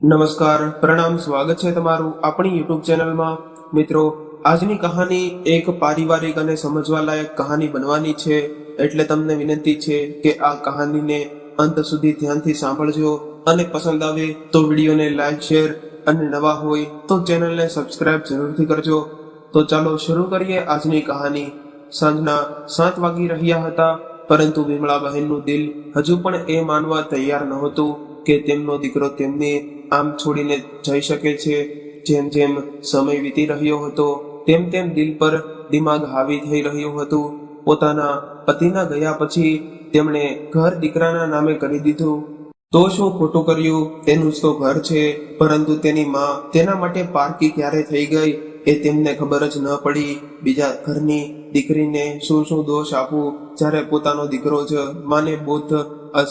નમસ્કાર, પ્રણામ, સ્વાગત છે તમારું આપણી યુટ્યુબ ચેનલમાં। મિત્રો, આજની કહાની એક પારિવારિક અને સમજવા લાયક કહાની બનવાની છે, એટલે તમને વિનંતી છે કે આ કહાનીને અંત સુધી ધ્યાનથી સાંભળજો અને પસંદ આવે તો વિડીયોને લાઈક, શેર અને નવા હોય તો ચેનલને સબસ્ક્રાઇબ જરૂરથી કરજો। તો ચાલો શરૂ કરીએ આજની કહાની। સાંજના 7 વાગી રહ્યા હતા, પરંતુ વિમળા બહેનનું દિલ હજુ પણ એ માનવા તૈયાર નહોતું કે તેમનો દીકરો તેમને આમ છોડીને જઈ શકે છે। જેમ જેમ સમય વીતી રહ્યો હતો તેમ તેમ દિલ પર દિમાગ હાવી થઈ રહ્યું હતું। પોતાના પતિના ગયા પછી તેમણે ઘર દીકરાના નામે કરી દીધું। તો શું ખોટું કર્યું? તેનું જ તો ઘર છે, પરંતુ તેની માં તેના માટે પારકી ક્યારે થઈ ગઈ એ તેમને ખબર જ ન પડી। બીજા ઘરની દીકરીને શું શું દોષ આપવું, જ્યારે પોતાનો દીકરો જ માને બોધ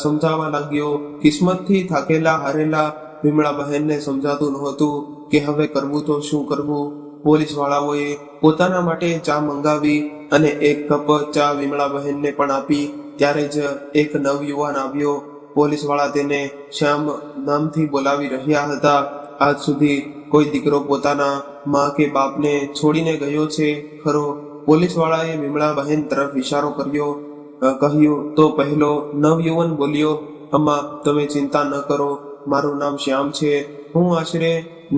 સમજાવવા લાગ્યો। કિસ્મતથી થાકેલા હારેલા વિમળા બહેનને સમજાતું નહોતું કે હવે કરવું તો શું કરવું। પોલીસ વાળાઓએ પોતાના માટે ચા મંગાવી અને એક કપ ચા વિમળા બહેનને પણ આપી। ત્યારે જ એક નવયુવાન આવ્યો। પોલીસ વાળા તેને શ્યામ નામથી બોલાવી રહ્યા હતા। આજ સુધી કોઈ દીકરો પોતાના માં કે બાપને છોડીને ગયો છે ખરો? પોલીસ વાળાએ વિમળા બહેન તરફ ઇશારો કર્યો। કહ્યું તો પહેલો નવયુવાન બોલ્યો, અમ્મા, તમે ચિંતા ન કરો, મારું નામ શ્યામ છે। હું આશરે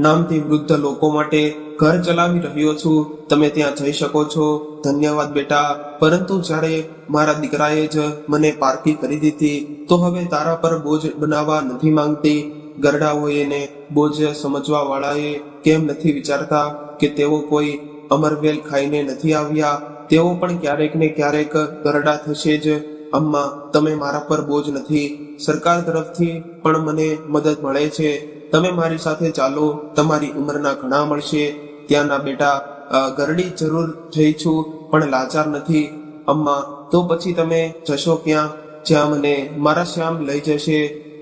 નામથી વૃદ્ધ લોકો માટે ઘર ચલાવી રહ્યો છું। તમે ત્યાં જઈ શકો છો। ધન્યવાદ બેટા, પરંતુ જ્યારે મારા દીકરાએ જ મને પારકી કરી દીધી તો હવે તારા પર બોજ બનાવવા નથી માંગતી। ગરડાઓએ ને બોજ સમજવા વાળાએ કેમ નથી વિચારતા કે તેઓ કોઈ અમરવેલ ખાઈને નથી આવ્યા? તેઓ પણ ક્યારેક ને ક્યારેક ગરડા થશે જ। અમ્મા, તમે મારા પર બોજ નથી। સરકાર તરફથી પણ મને મદદ મળે છે। તમે મારી સાથે ચાલો, તમારી ઉંમરના ઘણા મળશે। ત્યાંના બેટા, ગરડી જરૂર થઈ છું પણ લાચાર નથી। અમ્મા, તો પછી તમે જશો ક્યાં? જ્યાં મને મારા શ્યામ લઈ જશે।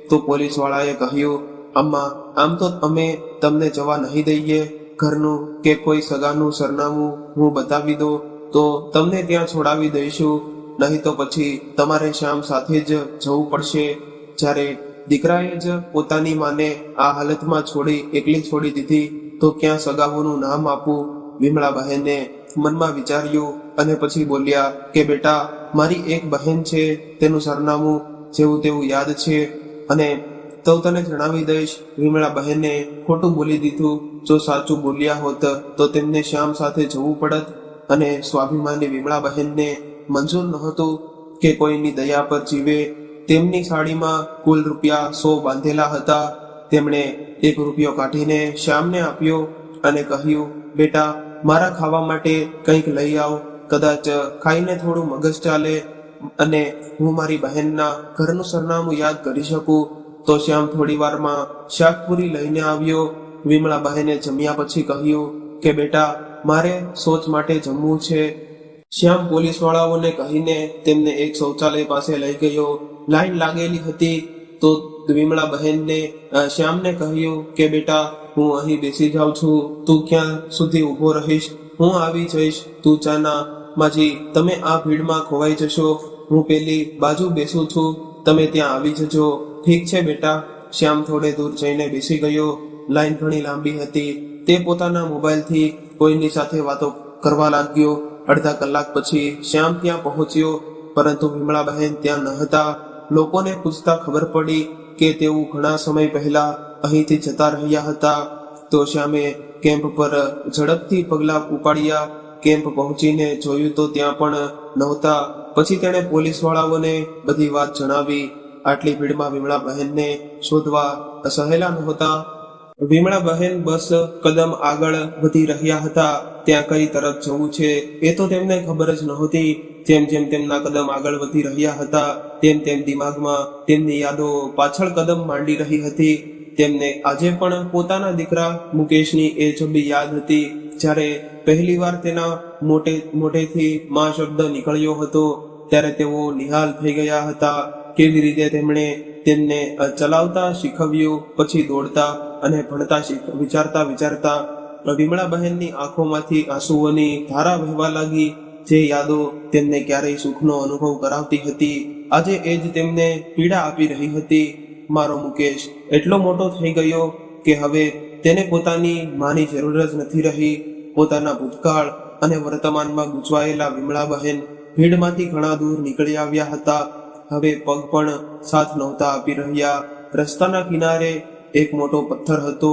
તો પોલીસ વાળાએ કહ્યું, અમ્મા, આમ તો અમે તમને જવા નહીં દઈએ। ઘરનું કે કોઈ સગાનું સરનામું હું બતાવી દો તો તમને ત્યાં છોડાવી દઈશું, નહીં તો પછી તમારે શ્યામ સાથે જ જવું પડશે। જ્યારે દીકરાએ જ પોતાની માને આ હાલતમાં એકલી છોડી દીધી તો ક્યાં સગાઓનું નામ આપવું? વિમળા બહેને મનમાં વિચાર્યું અને પછી બોલ્યા કે બેટા, મારી એક બહેન છે, તેનું સરનામું જેવું તેવું યાદ છે અને તો તને જણાવી દઈશ। વિમળા બહેને ખોટું બોલી દીધું। જો સાચું બોલ્યા હોત તો તેમને શ્યામ સાથે જવું પડત અને સ્વાભિમાની વિમળા બહેનને મંજૂર નહોતું કે કોઈની દયા પર જીવે। તેમની સાડીમાં કુલ ₹100 બાંધેલા હતા। તેમણે ₹1 કાઢીને શ્યામને આપ્યો અને કહ્યું, બેટા, મારા ખાવા માટે કંઈક લઈ આવ। કદાચ ખાઈને થોડું મગજ ચાલે અને હું મારી બહેનના ઘરનું સરનામું યાદ કરી શકું। તો શ્યામ થોડી વારમાં શાકપુરી લઈને આવ્યો। વિમળા બહેને જમ્યા પછી કહ્યું કે બેટા, મારે શૌચ માટે જમવું છે। શ્યામ પોલીસ વાળાઓને કહીને તેમને એક શૌચાલય પાસે લઈ ગયો। લાઈન લાગેલી હતી તો વિમળા બહેનને શ્યામને કહ્યું કે બેટા, હું અહીં બેસી જાઉં છું, તું ક્યાં સુધી ઊભો રહીશ? હું આવી જઈશ। તું ચાના માજી, તમે આ ભીડમાં ખોવાઈ જશો। હું પેલી બાજુ બેસું છું, તમે ત્યાં આવી જજો। ઠીક છે બેટા। શ્યામ થોડે દૂર જઈને બેસી ગયો। લાઈન ઘણી લાંબી હતી। તે પોતાના મોબાઈલથી કોઈની સાથે વાતો કરવા લાગ્યો। અડધા કલાક પછી શ્યામ ત્યાં પહોંચ્યો, પરંતુ વિમળા બહેન ત્યાં ન હતા। લોકોને પૂછતા ખબર પડી કે તેઓ ઘણા સમય પહેલા અહીંથી જતા રહ્યા હતા। તો શ્યામે કેમ્પ પર ઝડપથી પગલાં ઉપાડ્યા। કેમ્પ પહોંચીને જોયું તો ત્યાં પણ નહોતા। પછી તેણે પોલીસ વાળાઓને બધી વાત જણાવી। આટલી ભીડમાં વિમળા બહેનને શોધવા સહેલા નહોતા। વિમળા બહેન બસ કદમ આગળ વધી રહ્યા હતા। ત્યાં કઈ તરફ જવું છે એ તો તેમને ખબર જ નહોતી। જેમ જેમ તેમના કદમ આગળ વધી રહ્યા હતા તેમ તેમ દિમાગમાં તેમની યાદો પાછળ કદમ માંડી રહી હતી। તેમને આજે પણ પોતાના દીકરા મુકેશની એ છબી યાદ હતી, જ્યારે પહેલીવાર તેના મોઢેથી માં શબ્દ નીકળ્યો હતો। ત્યારે તેઓ નિહાલ થઈ ગયા હતા। કેવી રીતે તેમણે તેમને ચલાવતા શીખવ્યું, પછી દોડતા અને ભણતા વિચારતા વિમળા બહેનની આંખોમાંથી આંસુઓની ધારા વહેવા લાગી। જે યાદો તેમને ક્યારેય સુખનો અનુભવ કરાવતી હતી, આજે એ જ તેમને પીડા આપી રહી હતી। મારો મુકેશ એટલો મોટો થઈ ગયો કે હવે તેને પોતાની માની જરૂર જ નથી રહી. પોતાના ભૂતકાળ અને વર્તમાનમાં ગૂંચવાયેલા વિમળાબહેન ભીડમાંથી ઘણા દૂર નીકળી આવ્યા હતા. હવે પગ પણ સાથ નહોતા આપી રહ્યા. રસ્તાના કિનારે એક મોટો પથ્થર હતો.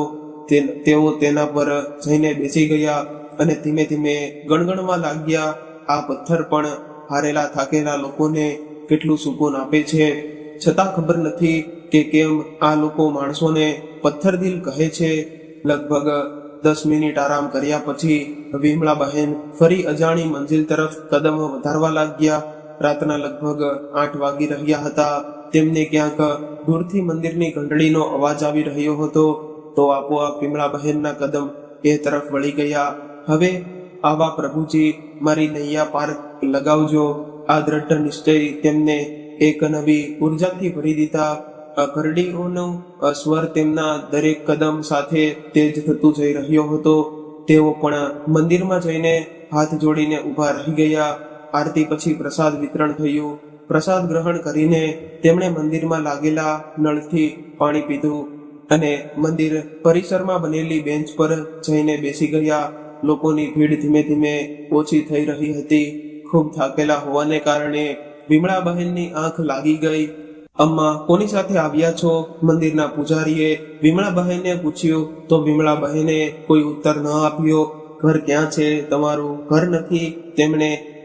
તેઓ તેના પર જઈને બેસી ગયા અને ધીમે ધીમે ગણગણવા લાગ્યા. આ પથ્થર પણ હારેલા થાકેલા લોકોને કેટલું સુકૂન આપે છે. છતાં ખબર નથી કે કેમ આ લોકો માણસોને પથ્થર દિલ કહે છે. લગભગ 10 મિનિટ આરામ કર્યા પછી વિમળાબહેન ફરી અજાણી મંજિલ તરફ કદમ વધારવા લાગ્યા. રાતના લગભગ 8 વાગી રહ્યા હતા. તેમને ક્યાંક દૂરથી મંદિરની ઘંટડીનો અવાજ આવી રહ્યો હતો. તો આપોઆપ વિમળાબહેનના કદમ એ તરફ વળી ગયા. હવે આવા પ્રભુજી, મારી નૈયા પાર લગાવજો. આ દ્રઢ નિશ્ચય તેમને એક નવી ઉર્જાથી ભરી દીધા. ઘરડીઓનો સ્વર તેમના દરેક કદમ સાથે તેજ થતું જઈ રહ્યો હતો. તેઓ પણ મંદિરમાં જઈને હાથ જોડીને ઊભા રહી ગયા. આરતી પછી પ્રસાદ વિતરણ થયું. પ્રસાદ ગ્રહણ કરીને તેમણે મંદિરમાં લાગેલા નળથી પાણી પીધું અને મંદિર પરિસરમાં બનેલી બેન્ચ પર જઈને બેસી ગયા. લોકોની ભીડ ધીમે ધીમે ઓછી થઈ રહી હતી. ખૂબ થાકેલા હોવાને કારણે વિમળાબહેનની આંખ લાગી ગઈ. અમ્મા, કોની સાથે આવ્યા છો? મંદિરના પૂજારીએ વિમળાબહેનને પૂછ્યું. તો વિમળાબહેને કોઈ ઉત્તર ન આપ્યો. ઘર ક્યાં છે તમારું? ઘર નથી,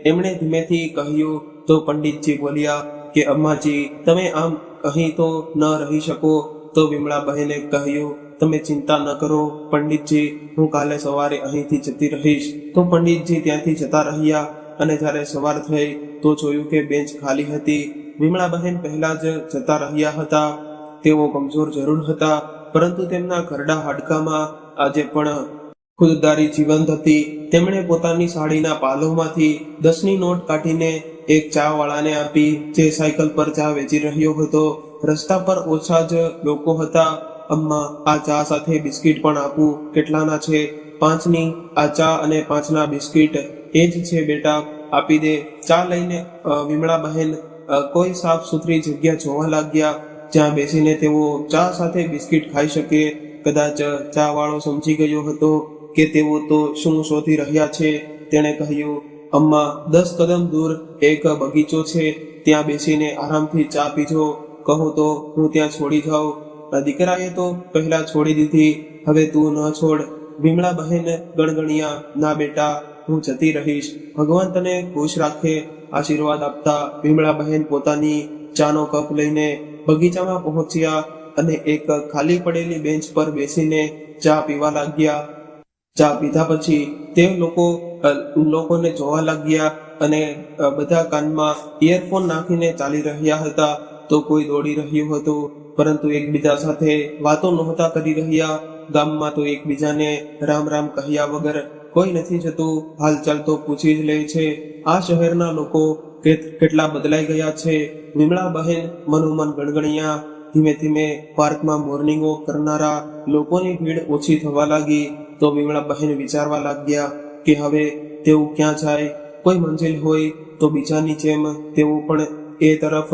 એમણે ધીમેથી કહ્યું. તો પંડિતજી બોલ્યા કે અમ્માજી, તમે આમ અહીં તો ન રહી શકો. તો વિમળાબહેને કહ્યું, તમે ચિંતા ન કરો પંડિતજી, હું કાલે સવારે અહીંથી જતી રહીશ. તો પંડિતજી ત્યાંથી જતા રહ્યા અને જ્યારે સવાર થઈ તો જોયું કે બેન્ચ ખાલી હતી. વિમળાબહેન પહેલા જ જતા રહ્યા હતા. તેઓ કમજોર જરૂર હતા, પરંતુ તેમના ઘરડા હાડકામાં આજે પણ ખુદદારી જીવંત હતી. તેમણે પોતાની સાડીના પાલોમાંથી 10ની નોટ કાઢીને એક ચા વાળાને આપી, જે સાયકલ પર ચા વેચી રહ્યો હતો. રસ્તા પર ઓછા જ લોકો હતા. અમ્મા, આ ચા સાથે બિસ્કિટ પણ આપું? કેટલાના છે? 5ની. આ ચા અને 5ના બિસ્કિટ એ જ છે બેટા, આપી દે. ચા લઈને વિમળાબહેન કોઈ સાફ સુથરી જગ્યા જોવા લાગ્યા, જ્યાં બેસીને તેઓ ચા સાથે બિસ્કિટ ખાઈ શકે. કદાચ ચા વાળો સમજી ગયો હતો કે તેઓ તો શું શોધી રહ્યા છે. તેણે કહ્યું, અમ્મા, 10 કદમ દૂર એક બગીચો છે, ત્યાં બેસીને આરામથી ચા પીજો. કહું તો હું ત્યાં છોડી જાઉં. દીકરાએ તો પહેલા છોડી દીધી, હવે તું ન છોડ. વિમળાબહેન ગણગણિયા, ના બેટા, હું જતી રહીશ. ભગવાન તને ખુશ રાખે. આશીર્વાદ આપતા વિમળાબહેન પોતાની ચાનો કપ લઈને બગીચામાં પહોંચ્યા અને એક ખાલી પડેલી બેન્ચ પર બેસીને ચા પીવા લાગ્યા. ચા પીધા પછી તે લોકોને જોવા લાગ્યા અને બધા કાનમાં ઇયરફોન નાખીને ચાલી રહ્યા હતા. તો કોઈ દોડી રહ્યું હતું, પરંતુ એકબીજા સાથે વાતો નહોતા કરી રહ્યા. ગામમાં તો એકબીજાને રામ રામ કહ્યા વગર કોઈ નથી જતું. હાલચાલ તો પૂછી જ લે છે. આ શહેરના લોકો કેટલા બદલાઈ ગયા છે. વિમળાબહેન મનોમન ગણગણ્યા. ધીમે ધીમે પાર્કમાં મોર્નિંગ વોક કરનારા લોકોની ભીડ ઓછી થવા લાગી. તો વિમળાબહેન વિચારવા લાગ્યા કે હવે તેઓ ક્યાં જાય. કોઈ મંજિલ હોય તો બીજાની જેમ તેઓ પણ એ તરફ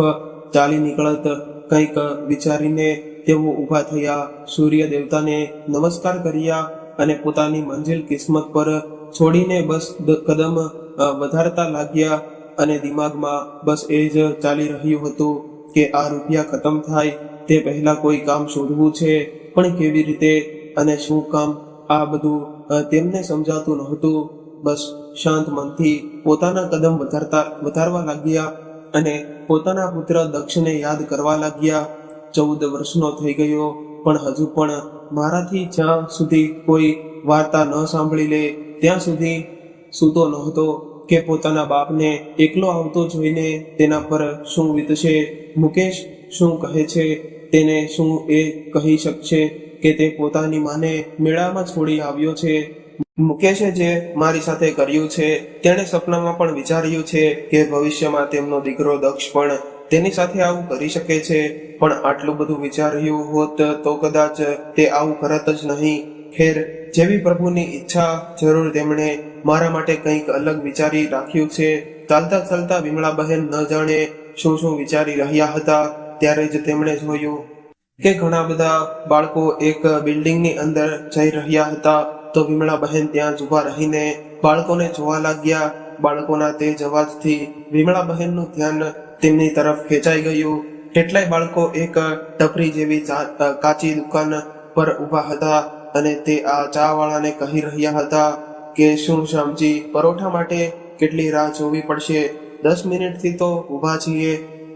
ચાલી નીકળત. કંઈક વિચારીને તેઓ ઊભા થયા, સૂર્ય દેવતાને નમસ્કાર કર્યા અને પોતાની મંજિલ કિસ્મત પર છોડીને બસ કદમ વધારતા લાગ્યા. અને દિમાગમાં બસ એ જ ચાલી રહ્યું હતું કે આ રૂપિયા ખતમ થાય તે પહેલા કોઈ કામ શોધવું છે, પણ કેવી રીતે અને શું કામ, આ બધું તેમને સમજાતું નહોતું. બસ શાંત મનથી પોતાના કદમ વધારવા લાગ્યા અને પોતાના પુત્ર દક્ષને યાદ કરવા લાગ્યા. 14 વર્ષનો થઈ ગયો, પણ હજુ પણ મારાથી જ્યાં સુધી કોઈ વાર્તા ન સાંભળી લે ત્યાં સુધી સૂતો નહોતો કે પોતાના બાપને એકલો આવતો જોઈને તેના પર શું વીતશે. મુકેશ શું કહે છે, તેને શું એ કહી શકશે કે તે પોતાની માને મેળામાં છોડી આવ્યો છે. મુકેશે જે મારી સાથે કર્યું છે, તેણે સપનામાં પણ વિચાર્યું છે કે ભવિષ્યમાં તેમનો દીકરો દક્ષ પણ તેની સાથે આવું કરી શકે છે. પણ આટલું બધું વિચાર્યું હોત તો કદાચ તે આવું કરત જ નહીં. ખેર, જેવી પ્રભુની ઈચ્છા, જરૂર તેમણે મારા માટે કંઈક અલગ વિચારી રાખ્યું છે. ચાલતા ચાલતા વિમળાબહેન ન જાણે શું શું વિચારી રહ્યા હતા. ત્યારે જ તેમણે જોયું કે ઘણા બધા બાળકો એક બિલ્ડિંગની અંદર જઈ રહ્યા હતા તો વિમળા બહેન ત્યાં જ ઊભા રહીને બાળકોને જોવા લાગ્યા. બાળકોના તે અવાજથી વિમળા બહેનનું ધ્યાન તેમની તરફ ખેંચાઈ ગયું. કેટલાય બાળકો એક ટપરી જેવી કાચી દુકાન પર ઊભા હતા અને તે આ ચા વાળાને કહી રહ્યા હતા કે શું શ્યામજી, પરોઠા માટે કેટલી રાહ જોવી પડશે? 10 મિનિટથી તો ઊભા છીએ.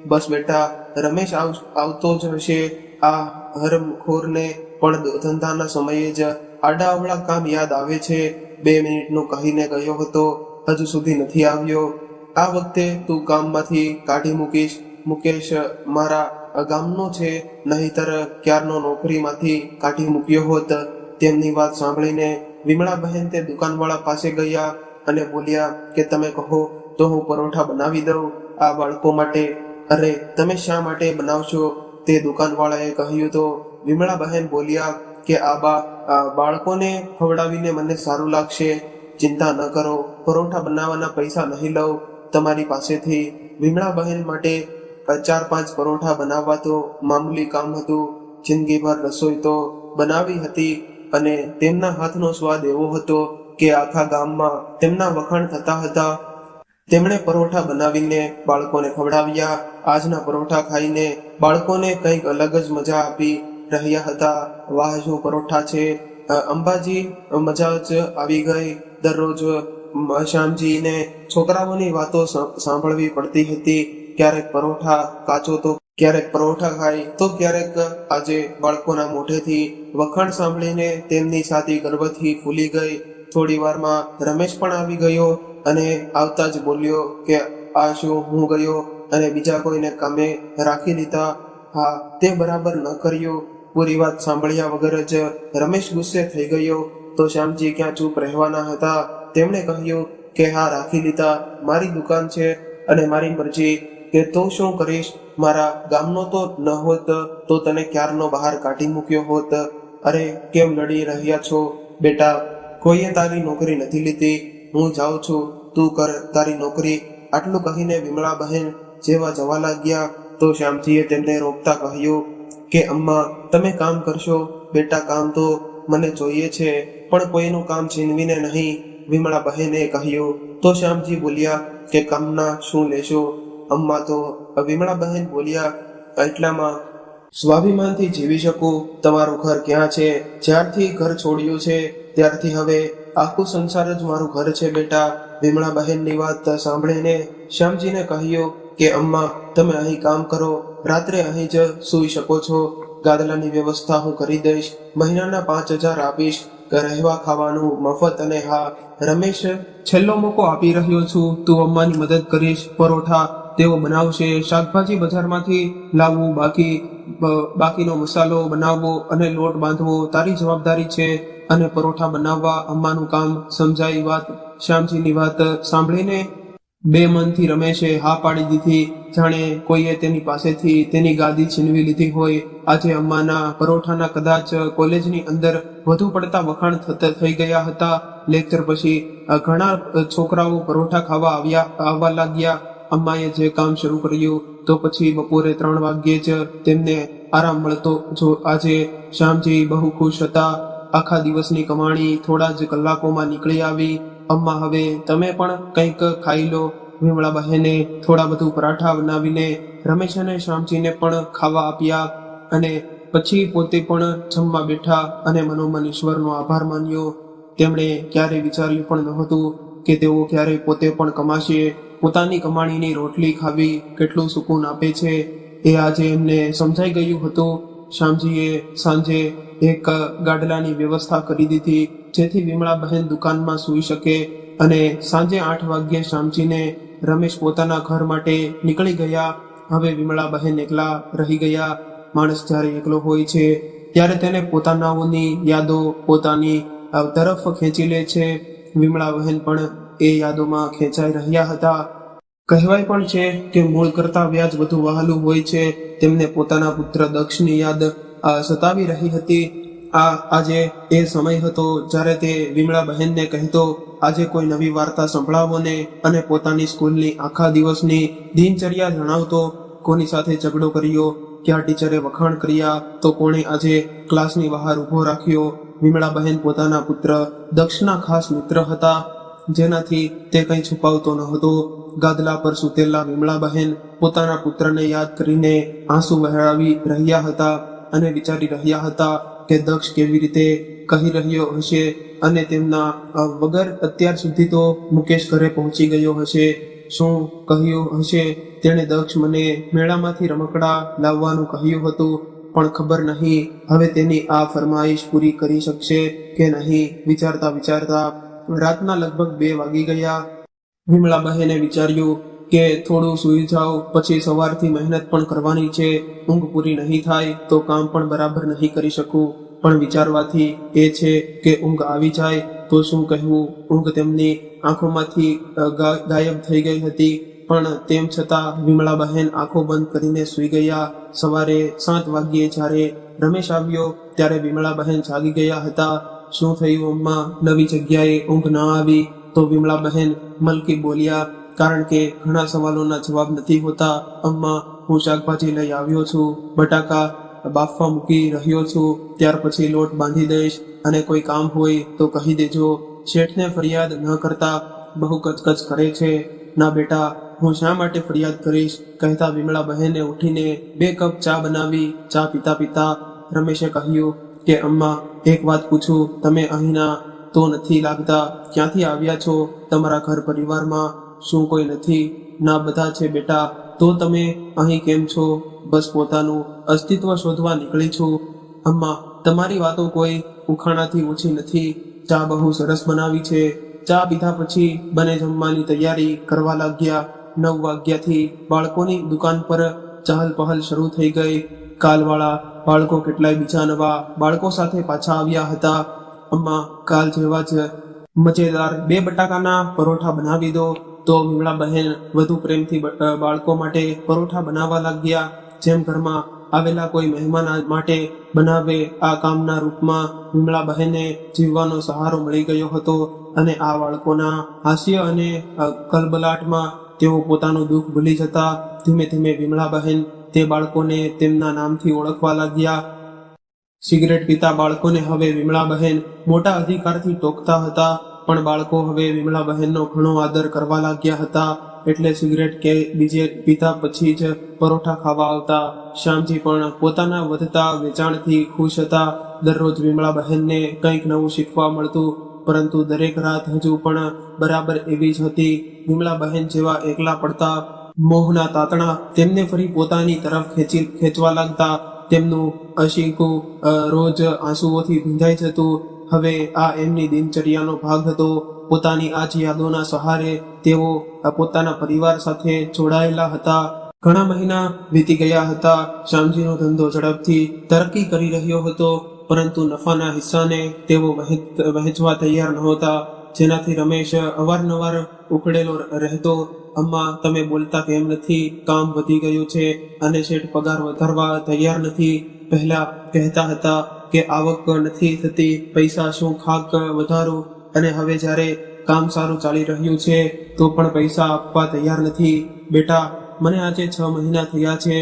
બસ બેટા, રમેશ આવતો જ હશે. આ હરમખોરને પણ ધંધાના સમયે જ આડાઅવળા કામ યાદ આવે છે. 2 મિનિટનું કહીને ગયો હતો, હજુ સુધી નથી આવ્યો. આ વખતે તું કામમાંથી કાઢી મૂકીશ. મુકેશ મારા ગામનો છે, નહીતર ક્યારનો નોકરીમાંથી કાઢી મૂક્યો હોત. તેમની વાત સાંભળીને વિમળા બહેન તે દુકાનવાળા પાસે ગયા અને બોલ્યા કે તમે કહો તો હું પરોઠા બનાવી દઉં આ બાળકો માટે. અરે તમે શા માટે બનાવશો? તે દુકાનવાળાએ કહ્યું તો વિમળા બહેન બોલ્યા કે આ બાળકોને ખવડાવીને મને સારું લાગશે. ચિંતા ન કરો, પરોઠા બનાવવાના પૈસા નહીં લઉં તમારી પાસેથી. વિમળા બહેન માટે 4-5 પરોઠા બનાવવા તો મામૂલી કામ હતું. જિંદગીભર રસોઈ તો બનાવી હતી અને તેમના હાથનો સ્વાદ એવો હતો કે આખા ગામમાં તેમના વખાણ થતા હતા. તેમણે પરોઠા બનાવીને બાળકોને ખવડાવ્યા. આજના પરોઠા ખાઈને બાળકોને કંઈક અલગ જ મજા આપી રહ્યા હતા. વાહ શું પરોઠા છે અંબાજી, મજા જ આવી ગઈ. દરરોજ શ્યામજીને છોકરાઓની વાતો સાંભળવી પડતી હતી. ક્યારેક પરોઠા કાચો તો ક્યારેક પરોઠા ખાય તો ક્યારેક આજે બાળકોના મોઢેથી વખાણ સાંભળીને તેમની છાતી ગર્વથી ફૂલી ગઈ. થોડી વારમાં રમેશ પણ આવી ગયો અને આવતા જ બોલ્યો કે આ શું, હું ગયો અને બીજા કોઈને કામે રાખી લીધા? હા, તે બરાબર ન કર્યું. પૂરી વાત સાંભળ્યા વગર જ રમેશ ગુસ્સે થઈ ગયો. તો શ્યામજી ક્યાં ચૂપ રહેવાના હતા. તેમણે કહ્યું કે હા, રાખી લીધા. મારી દુકાન છે અને મારી મરજી, કે તું શું કરીશ? મારા ગામનો તો ન હોત તો તને ક્યારનો બહાર કાઢી મૂક્યો હોત. અરે કેમ લડી રહ્યા છો બેટા? કોઈએ તારી નોકરી નથી લીધી. હું જાઉં છું, તું કર તારી નોકરી. આટલું કહીને વિમળા બહેન જેવા જવા લાગ્યા તો શ્યામજીએ તેમને રોકતા કહ્યું કે અમ્મા, તમે કામ કરશો બેટા, કામ તો મને જોઈએ છે, પણ કોઈનું કામ છીનવીને નહીં. વિમળા બહેને કહ્યું તો શ્યામજી બોલ્યા કે કામના શું લેશો અમ્મા? તો વિમળા બહેન બોલ્યા એટલામાં સ્વાભિમાનથી જીવી શકું. તમારું ઘર ક્યાં છે? જ્યારથી ઘર છોડ્યું છે ત્યારથી હવે આખું સંસાર જ મારું ઘર છે બેટા. વિમળા બહેનની વાત સાંભળીને શ્યામજીને કહ્યું કે અમ્મા, તમે અહીં કામ કરો, રાત્રે અહીં જ સૂઈ શકો છો. ગાદલાની વ્યવસ્થા હું કરી દઈશ. મહિનાના 5,000 આપીશ. રહેવા ખાવાનું મફત. અને હા રમેશ, છેલ્લો મોકો આપી રહ્યો છું, તું અમ્માની મદદ કરીશ. પરોઠા તેઓ બનાવશે, શાકભાજી બજારમાંથી લાવવું, બાકીનો મસાલો બનાવવો અને લોટ બાંધવો તારી જવાબદારી છે. અને પરોઠા બનાવવા અમ્માનું કામ. સમજાઈ વાત? શ્યામજીની વાત સાંભળીને બે મનથી રમેશે હા પાડી દીધી, જાણે કોઈએ તેની પાસેથી તેની ગાદી છીનવી લીધી હોય. આજે અમ્માના પરોઠાના કદાચ કોલેજની અંદર વધુ પડતા વખાણ થઈ ગયા હતા. લેક્ચર પછી ઘણા છોકરાઓ પરોઠા ખાવા આવવા લાગ્યા. અમ્માએ જે કામ શરૂ કર્યું તો પછી બપોરે 3 વાગ્યે જ તેમને આરામ મળતો. જો આજે શ્યામજી બહુ ખુશ હતા. આખા દિવસની કમાણી થોડા જ કલાકોમાં નીકળી આવી. અમ્મા, હવે તમે પણ કંઈક ખાઈ લો. વિમળા બહેને થોડા બધું પરાઠા બનાવીને રમેશ અને શ્યામજીને પણ ખાવા આપ્યા અને પછી પોતે પણ જમવા બેઠા અને મનોમન ઈશ્વરનો આભાર માન્યો. તેમણે ક્યારેય વિચાર્યું પણ નહોતું કે તેઓ ક્યારેય પોતે પણ કમાશે. પોતાની કમાણીની રોટલી ખાવી કેટલું સુકૂન આપે છે એ આજે એમને સમજાઈ ગયું હતું. શ્યામજીએ સાંજે એક ગાડલાની વ્યવસ્થા કરી દીધી જેથી વિમળા બહેન દુકાનમાં સૂઈ શકે અને સાંજે 8 વાગ્યે શ્યામજીને રમેશ પોતાના ઘર માટે નીકળી ગયા. હવે વિમળા બહેન એકલા રહી ગયા. માણસ જ્યારે એકલો હોય છે ત્યારે તેને પોતાનાઓની યાદો પોતાની તરફ ખેંચી લે છે. વિમળા બહેન પણ એ યાદોમાં ખેંચાઈ રહ્યા હતા. કહેવાય પણ છે કે મૂળ કરતા વ્યાજ વધુ વહાલું હોય છે. તેમને પોતાના પુત્ર દક્ષની યાદ સતાવી રહી હતી. આજે એ સમય હતો જ્યારે તે વિમળા બહેનને કહેતો, આજે કોઈ નવી વાર્તા સંભળાવો ને, અને પોતાની સ્કૂલની આખા દિવસની દિનચર્યા જણાવતો. કોની સાથે ઝઘડો કર્યો, ક્યાં ટીચરે વખાણ કર્યા તો કોણે આજે ક્લાસની બહાર ઊભો રાખ્યો. વિમળાબહેન પોતાના પુત્ર દક્ષના ખાસ મિત્ર હતા, જેનાથી તે કંઈ છુપાવતો ન હતો. ગાદલા પર સૂતેલા વિમળાબહેન પોતાના પુત્રને યાદ કરીને આંસુ વહેરાવી રહ્યા હતા અને વિચારી રહ્યા હતા કે દક્ષ કેવી રીતે કહી રહ્યો હશે અને તેમના વગર અત્યાર સુધી તો મુકેશ ઘરે પહોંચી ગયો હશે. શું કહ્યું હશે તેણે દક્ષ મને મેળામાંથી રમકડા લાવવાનું કહ્યું હતું, પણ ખબર નહીં હવે તેની આ ફરમાઈશ પૂરી કરી શકશે કે નહીં. વિચારતા વિચારતા રાતના લગભગ 2 વાગી ગયા. વિમળાબહેને વિચાર્યું કે થોડું સૂઈ જાઓ, પછી સવારથી મહેનત પણ કરવાની છે. ઊંઘ પૂરી નહીં થાય તો કામ પણ બરાબર નહીં કરી શકું. પણ વિચારવાથી એ છે કે ઊંઘ આવી જાય તો શું કહેવું. ઊંઘ તેમની આંખોમાંથી ગાયબ થઈ ગઈ હતી, પણ તેમ છતાં વિમળાબહેન આંખો બંધ કરીને સૂઈ ગયા. સવારે 7 વાગ્યે જ્યારે રમેશ આવ્યો ત્યારે વિમળાબહેન જાગી ગયા હતા. શું થયું અમ્મા, નવી જગ્યાએ ઊંઘ ન આવી? તો વિમળાબહેન મલકી બોલ્યા, કારણ કે ઘણા સવાલોના જવાબ નથી હોતા. અમ્મા, હું શાકભાજી લઈ આવ્યો છું, બટાકા બાફવા મૂકી રહ્યો છું, ત્યાર પછી લોટ બાંધી દઈશ અને કોઈ કામ હોય તો કહી દેજો. શેઠને ફરિયાદ ન કરતા, બહુ કચકચ કરે છે. ના બેટા, હું શા માટે ફરિયાદ કરીશ, કહેતા વિમળાબહેને ઉઠીને 2 કપ ચા બનાવી. ચા પીતા પીતા રમેશે કહ્યું કે અમ્મા, એક વાત પૂછું, તમે અહીંના તો નથી લાગતા, ક્યાંથી આવ્યા છો? તમારા ઘર પરિવારમાં શું કોઈ નથી? ના, બધા છે બેટા. તો તમે અહીં કેમ છો? બસ પોતાનું અસ્તિત્વ શોધવા નીકળી છું. અમ્મા, તમારી વાતો કોઈ ઉખાણાથી ઓછી નથી. ચા બહુ સરસ બનાવી છે. ચા પીધા પછી બને જમવાની તૈયારી કરવા લાગ્યા. 9 વાગ્યાથી બાળકોની દુકાન પર ચહલ પહલ શરૂ થઈ ગઈ. કાલવાળા બાળકો કેટલાય બીજા નવા બાળકો સાથે પાછા આવ્યા હતા. અમ્મા, કાલ જેવા જ મજેદાર 2 બટાકાના પરોઠા બનાવી દો. તો વિમળાબહેન વધુ પ્રેમથી બાળકો માટે પરોઠા બનાવવા લાગ્યા, જેમ ઘરમાં આવેલા કોઈ મહેમાન માટે બનાવે. આ કામના રૂપમાં વિમળાબહેને જીવવાનો સહારો મળી ગયો હતો અને આ બાળકોના હાસ્ય અને કલબલાટમાં તેઓ પોતાનું દુઃખ ભૂલી જતા. ધીમે ધીમે વિમળાબહેન તે બાળકોને તેમના નામથી ઓળખવા લાગ્યા. સિગરેટ પીતા બાળકોને હવે વિમળાબહેન મોટા અધિકારથી ટોકતા હતા, પણ બાળકો હવે વિમળાબહેનનો ઘણો આદર કરવા લાગ્યા હતા. એટલે સિગરેટ કે બીજે પીતા પછી જ પરોઠા ખાવા આવતા. શ્યામજી પણ પોતાના વધતા વેચાણથી ખુશ હતા. દરરોજ વિમળાબહેનને કંઈક નવું શીખવા મળતું, પરંતુ દરેક રાત હજુ પણ બરાબર એવી જ હતી. વિમળાબહેન જેવા એકલા પડતા મોહના તાતણા તેમને ફરી પોતાની તરફ ખેંચવા લાગતા. તેમનું અશીકું રોજ આંસુઓથી ભીંજાઈ જતું. હવે આ એમની દિનચર્યાનો ભાગ હતો. પોતાની આ જ યાદોના સહારે તેઓ પોતાના પરિવાર સાથે જોડાયેલા હતા. ઘણા મહિના વીતી ગયા હતા. શ્યામજીનો ધંધો ઝડપથી તરક્કી કરી રહ્યો હતો, પરંતુ નફાના હિસ્સાને તેઓ વહેંચવા તૈયાર નહોતા, જેનાથી રમેશ અવારનવાર ઉકળેલો રહેતો. અમ્મા, તમે બોલતા કેમ નથી? કામ વધી ગયું છે અને શેઠ પગાર વધારવા તૈયાર નથી. પહેલા કહેતા હતા કે આવક નથી થતી, પૈસા શું ખાક વધારું, અને હવે જ્યારે કામ સારું ચાલી રહ્યું છે તો પણ પૈસા આપવા તૈયાર નથી. બેટા, મને આજે 6 મહિના થયા છે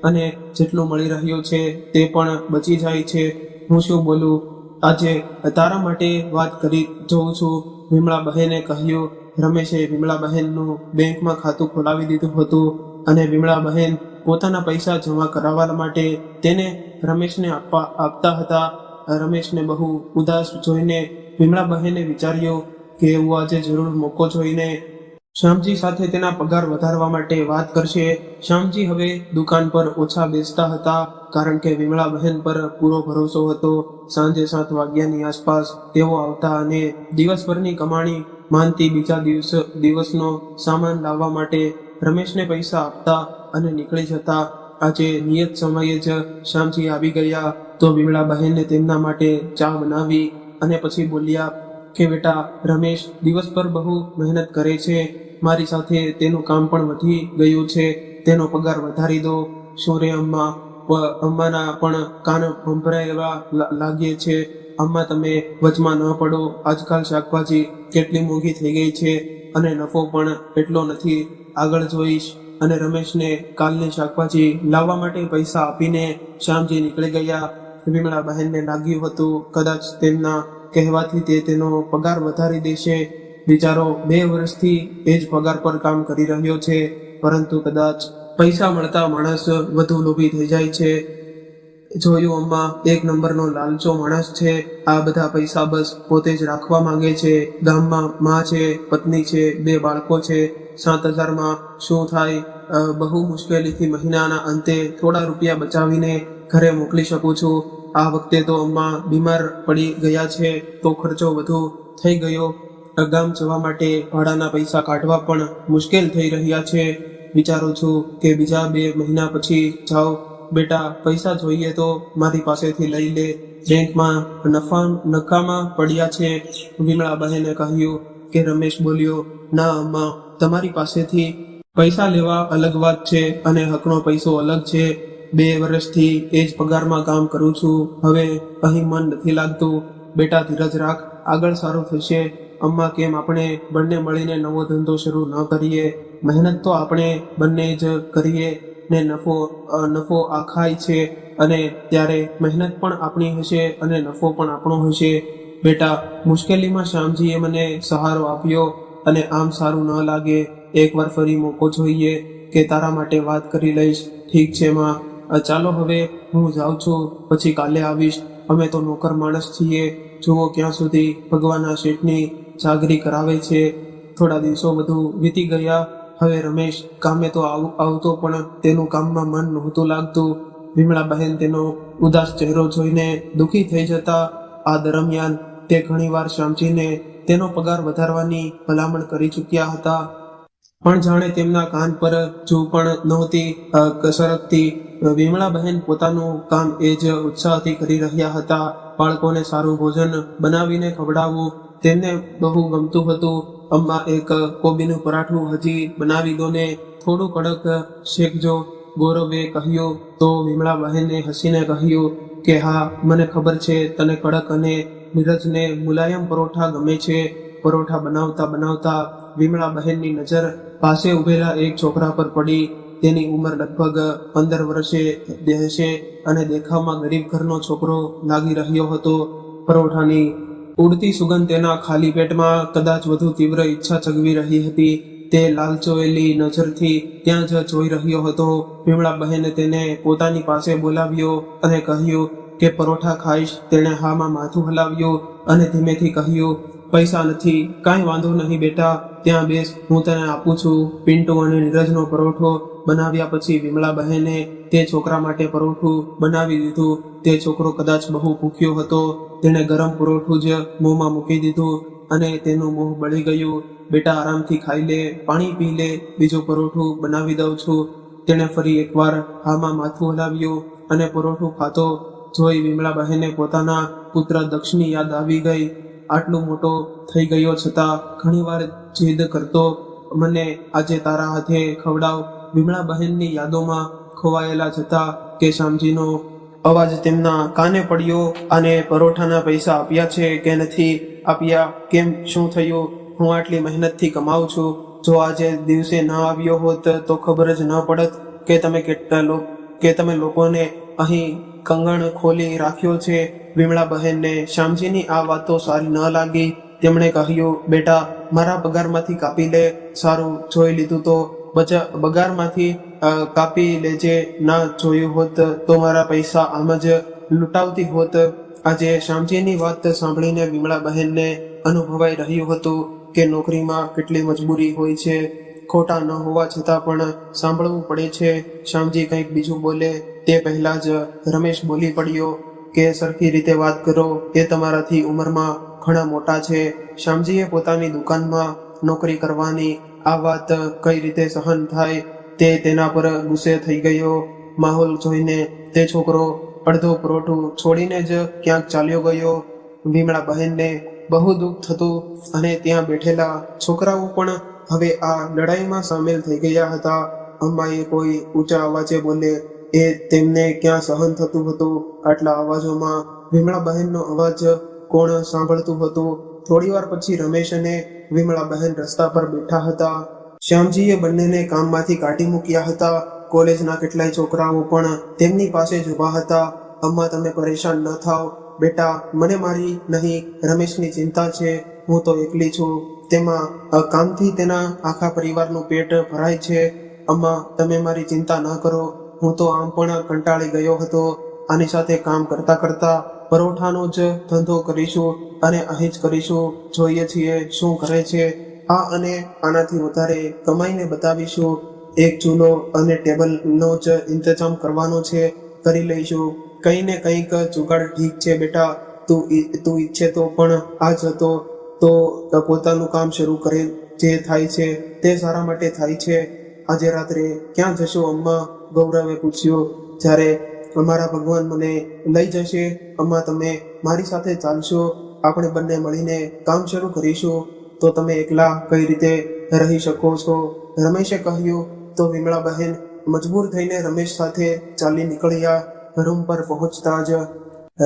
અને જેટલું મળી રહ્યું છે તે પણ બચી જાય છે. હું શું બોલું? આજે તારા માટે વાત કરી જોઉં છું, વિમળાબહેને કહ્યું. રમેશે વિમળાબહેનનું બેંકમાં ખાતું ખોલાવી દીધું હતું અને વિમળાબહેન પોતાના પૈસા જમા કરાવવા માટે તેને રમેશને આપતા હતા. રમેશને બહુ ઉદાસ જોઈને વિમળાબહેને વિચાર્યું કે એવું આજે જરૂર મોકો જોઈને શ્યામજી સાથે તેના પગાર વધારવા માટે વાત કરશે. શ્યામજી હવે દુકાન પર ઓછા બેસતા હતા, કારણ કે વિમળાબહેન પર પૂરો ભરોસો હતો. સાંજે 7 વાગ્યાની આસપાસ તેઓ આવતા અને દિવસભરની કમાણી માનતી બીજા દિવસનો સામાન લાવવા માટે રમેશને પૈસા આપતા અને નીકળી જતા. આજે નિયત સમયે જ શ્યામજી આવી ગયા તો વિમળાબહેને તેમના માટે ચા બનાવી અને પછી બોલ્યા કે બેટા, રમેશ દિવસભર બહુ મહેનત કરે છે. મારી સાથે તેનું કામ પણ વધી ગયું છે, તેનો પગાર વધારી દો. શું રે અમ્મા? અમ્માના પણ કાન ભંભરાવા લાગે છે. અમ્મા, તમે વચમાં ન પડો. આજકાલ શાકભાજી કેટલી મોંઘી થઈ ગઈ છે અને નફો પણ એટલો નથી. આગળ જોઈશ. અને રમેશને કાલની શાકભાજી લાવવા માટે પૈસા આપીને શ્યામજી નીકળી ગયા. વિમળા બહેનને લાગ્યું હતું કદાચ તેમના કહેવાથી તે તેનો પગાર વધારી દેશે. બિચારો 2 વર્ષથી એ જ પગાર પર કામ કરી રહ્યો છે, પરંતુ કદાચ પૈસા મળતા માણસ વધુ લોભી થઈ જાય છે. જોયું અમ્મા, 1 નંબરનો લાલચો માણસ છે. આ બધા પૈસા બસ પોતે જ રાખવા માંગે છે. ગામમાં માં છે, પત્ની છે, 2 બાળકો છે. 7,000માં શું થાય? બહુ મુશ્કેલીથી મહિનાના અંતે થોડા રૂપિયા બચાવીને ઘરે મોકલી શકું છું. આ વખતે તો અમ્મા બીમાર પડી ગયા છે, તો ખર્ચો વધુ થઈ ગયો. ગામ જવા માટે ભાડાના પૈસા કાઢવા પણ મુશ્કેલ થઈ રહ્યા છે. વિચારું છું કે બીજા 2 મહિના પછી જાઓ. બેટા, પૈસા જોઈએ તો મારી પાસેથી લઈ લે, બેંકમાં નકામા પડ્યા છે. વિમળા બહેને કહ્યું કે રમેશ બોલ્યો, ના અમ્મા, તમારી પાસેથી પૈસા લેવા અલગ વાત છે અને હકનો પૈસો અલગ છે. 2 વર્ષથી એ જ પગારમાં કામ કરું છું. હવે અહીં મન નથી લાગતું. બેટા, ધીરજ રાખ, આગળ સારું થશે. અમ્મા, કેમ આપણે બંને મળીને નવો ધંધો શરૂ ન કરીએ? મહેનત તો આપણે બંને જ કરીએ ને નફો આ ખાય છે, અને ત્યારે મહેનત પણ આપણી હશે અને નફો પણ આપણો હશે. બેટા, મુશ્કેલીમાં શ્યામજીએ મને સહારો આપ્યો, અને આમ સારું ન લાગે. એકવાર ફરી મોકો જોઈએ કે તારા માટે વાત કરી લઈશ. ઠીક છે માં, ચાલો હવે હું જાઉં છું, પછી કાલે આવીશ. અમે તો નોકર માણસ છીએ. જુઓ ક્યાં સુધી ભગવાનના શેઠની ચાકરી કરાવે છે. થોડા દિવસો વધુ વીતી ગયા. હવે રમેશ કામે તો આવતો, પણ તેનું કામમાં મન નહોતું લાગતું. વિમળા બહેન તેનો ઉદાસ ચહેરો જોઈને દુઃખી થઈ જતા. આ દરમિયાન તે ઘણીવાર શ્યામજીને તેનો પગાર વધારવાની ભલામણ કરી ચૂક્યા હતા, પણ જાણે તેમના કાન પર જૂ પણ નહોતી સરકતી. વિમળા બહેન પોતાનું કામ એ જ ઉત્સાહથી કરી રહ્યા હતા. બાળકોને સારું ભોજન બનાવીને ખવડાવવું તેમને બહુ ગમતું હતું. અમ્મા, એક કોબીનું પરાઠું હજી બનાવી દો ને, થોડું કડક શેકજો, ગૌરવે કહ્યું. તો વિમળા બહેને હસીને કહ્યું કે હા, મને ખબર છે તને કડક અને નીરજને મુલાયમ પરોઠા ગમે છે. પરોઠા બનાવતા વિમળા બહેનની નજર પાસે ઉભેલા એક છોકરા પર પડી. તેની ઉંમર લગભગ 15 વર્ષે હશે અને દેખાવમાં ગરીબ ઘરનો છોકરો લાગી રહ્યો હતો. પરોઠાની ઉડતી સુગંધ તેના ખાલી પેટમાં કદાચ વધુ તીવ્ર ઈચ્છા જગવી રહી હતી. તે લાલચોયેલી નજરથી ત્યાં જ જોઈ રહ્યો હતો. વિમળા બહેને તેને પોતાની પાસે બોલાવ્યો અને કહ્યું કે પરોઠા ખાઈશ. તેણે હામાં માથું હલાવ્યું અને ધીમેથી કહ્યું, પૈસા નથી. કાંઈ વાંધો નહીં બેટા, ત્યાં બેસ, હું તને આપું છું. પિન્ટુ અને નીરજનો પરોઠો બનાવ્યા પછી વિમળા બહેને તે છોકરા માટે પરોઠું બનાવી દીધું. તે છોકરો કદાચ બહુ ભૂખ્યો હતો. તેણે ગરમ પરોઠું જ મોંમાં મૂકી દીધું અને તેનું મોં બળી ગયું. બેટા, આરામથી ખાઈ લે, પાણી પી લે, બીજું પરોઠું બનાવી દઉં છું. તેણે ફરી એકવાર હામાં માથું હલાવ્યું અને પરોઠું ખાતો જોઈ વિમળા બહેને પોતાના પુત્ર દક્ષની યાદ આવી ગઈ. આટલો મોટો થઈ ગયો છતાં ઘણીવાર જીદ કરતો, મને આજે તારા હાથે ખવડાવ. વિમળા બહેનની યાદોમાં ખોવાયેલા જતા કે શ્યામજીનો અવાજ તેમના કાને પડ્યો. અને પરોઠાના પૈસા આપ્યા છે કે નથી આપ્યા? કેમ, શું થયું? હું આટલી મહેનતથી કમાઉં છું. જો આજે દિવસે ન આવ્યો હોત તો ખબર જ ન પડત કે તમે લોકોને અહીં કંગણ ખોલી રાખ્યો છે. વિમળા બહેનને શ્યામજીની આ વાતો સારી ન લાગી. તેમણે કહ્યું, બેટા, મારા પગારમાંથી કાપી લે. સારું, જોઈ લીધું તો પગારમાંથી કાપી લેજે. ના જોયું હોત તો મારા પૈસા આમ જ લૂંટાવતી હોત. આજે શ્યામજીની વાત સાંભળીને વિમળા બહેનને અનુભવાઈ રહ્યું હતું કે નોકરીમાં કેટલી મજબૂરી હોય છે. ખોટા ન હોવા છતાં પણ સાંભળવું પડે છે. શ્યામજી કંઈક બીજું બોલે તે પહેલા જ રમેશ બોલી પડ્યો કે સરખી રીતે વાત કરો, એ તમારાથી ઉંમરમાં ઘણા મોટા છે. શ્યામજીએ પોતાની દુકાનમાં નોકરી કરવાની આ વાત કઈ રીતે સહન થાય તે તેના પર ગુસ્સે થઈ ગયો. માહોલ જોઈને તે છોકરો અડધો પરોઠું છોડીને જ ક્યાંક ચાલ્યો ગયો. વિમળા બહેનને બહુ દુઃખ થતું અને ત્યાં બેઠેલા છોકરાઓ પણ હવે આ લડાઈમાં સામેલ થઈ ગયા હતા. અમ્માએ કોઈ ઊંચા અવાજે બોલે એ તેમને ક્યાં સહન થતું હતું. આટલા અવાજોમાં વિમળા બહેનનો અવાજ કોણ સાંભળતું હતું? થોડીવાર પછી રમેશ અને વિમળા બહેન રસ્તા પર બેઠા હતા. શ્યામજીએ બંનેને કામમાંથી કાઢી મૂક્યા હતા. કોલેજના કેટલાય છોકરાઓ પણ તેમની પાસે જ ઊભા હતા. અમ્મા, તમે પરેશાન ન થાઓ બેટા, મને મારી નહીં રમેશની ચિંતા છે. હું તો એકલી છું. તેમાં કામથી તેના આખા પરિવારનું પેટ ભરાય છે. અમ્મા, તમે મારી ચિંતા ન કરો. હું તો આમ પણ કંટાળી ગયો હતો. આની સાથે કામ કરતા કરતા પરોઠાનો જ ધંધો કરીશું અને અહીં જ કરીશું. જોઈએ છીએ શું કરે છે. આ અને આનાથી વધારે કમાઈને બતાવીશું. એક ચૂલો અને ટેબલનો જ ઇંતજામ કરવાનો છે, કરી લઈશું. કંઈ ને કંઈક જુગાડ. ઠીક છે બેટા, તું ઈચ્છે તો પણ આ જ હતો તો પોતાનું કામ શરૂ કરે. જે થાય છે તે સારા માટે થાય છે. આજે રાત્રે ક્યાં જશો અમ્મા? ગૌરવે પૂછ્યું. જ્યારે અમારા ભગવાન મને લઈ જશે. અમ્મા, તમે મારી સાથે ચાલશો. આપણે બંને મળીને કામ શરૂ કરીશું. તો તમે એકલા કઈ રીતે રહી શકો છો? રમેશે કહ્યું. તો વિમળા બહેન મજબૂર થઈને રમેશ સાથે ચાલી નીકળ્યા. રૂમ પર પહોંચતા જ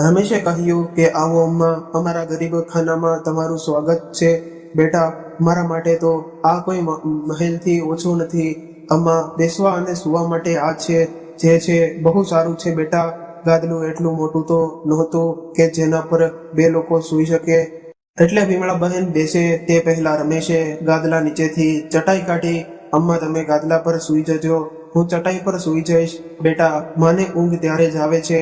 રમેશે કહ્યું કે આવો અમ્મા, અમારા ગરીબ ખાનામાં તમારું સ્વાગત છે. બેટા, મારા માટે તો આ કોઈ મહેલથી ઓછું નથી. અમ્મા, બેસવા અને સુવા માટે આ છે જે છે બહુ સારું છે બેટા. ગાદલું એટલું મોટું તો નહોતું કે જેના પર બે લોકો સૂઈ શકે. એટલે વિમળા બહેન બેસે તે પહેલા રમેશે ગાદલા નીચેથી ચટાઈ કાઢી. અમ્મા, તમે ગાદલા પર સૂઈ જજો, હું ચટાઈ પર સૂઈ જઈશ. બેટા, માને ઊંઘ ત્યારે જ આવે છે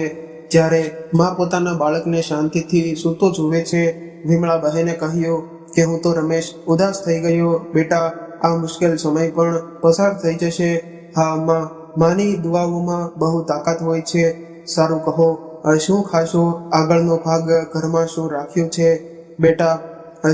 જ્યારે મા પોતાના બાળકને શાંતિથી સૂતો જુએ છે. વિમળા બહેને કહ્યું કે હું તો રમેશ ઉદાસ થઈ ગયો. બેટા, આ મુશ્કેલ સમય પણ પસાર થઈ જશે. હા અમ્મા, માની દુઆઓમાં બહુ તાકાત હોય છે. સારું કહો, શું ખાશો? આગળનો ભાગ ઘરમાં શું રાખ્યું છે? બેટા,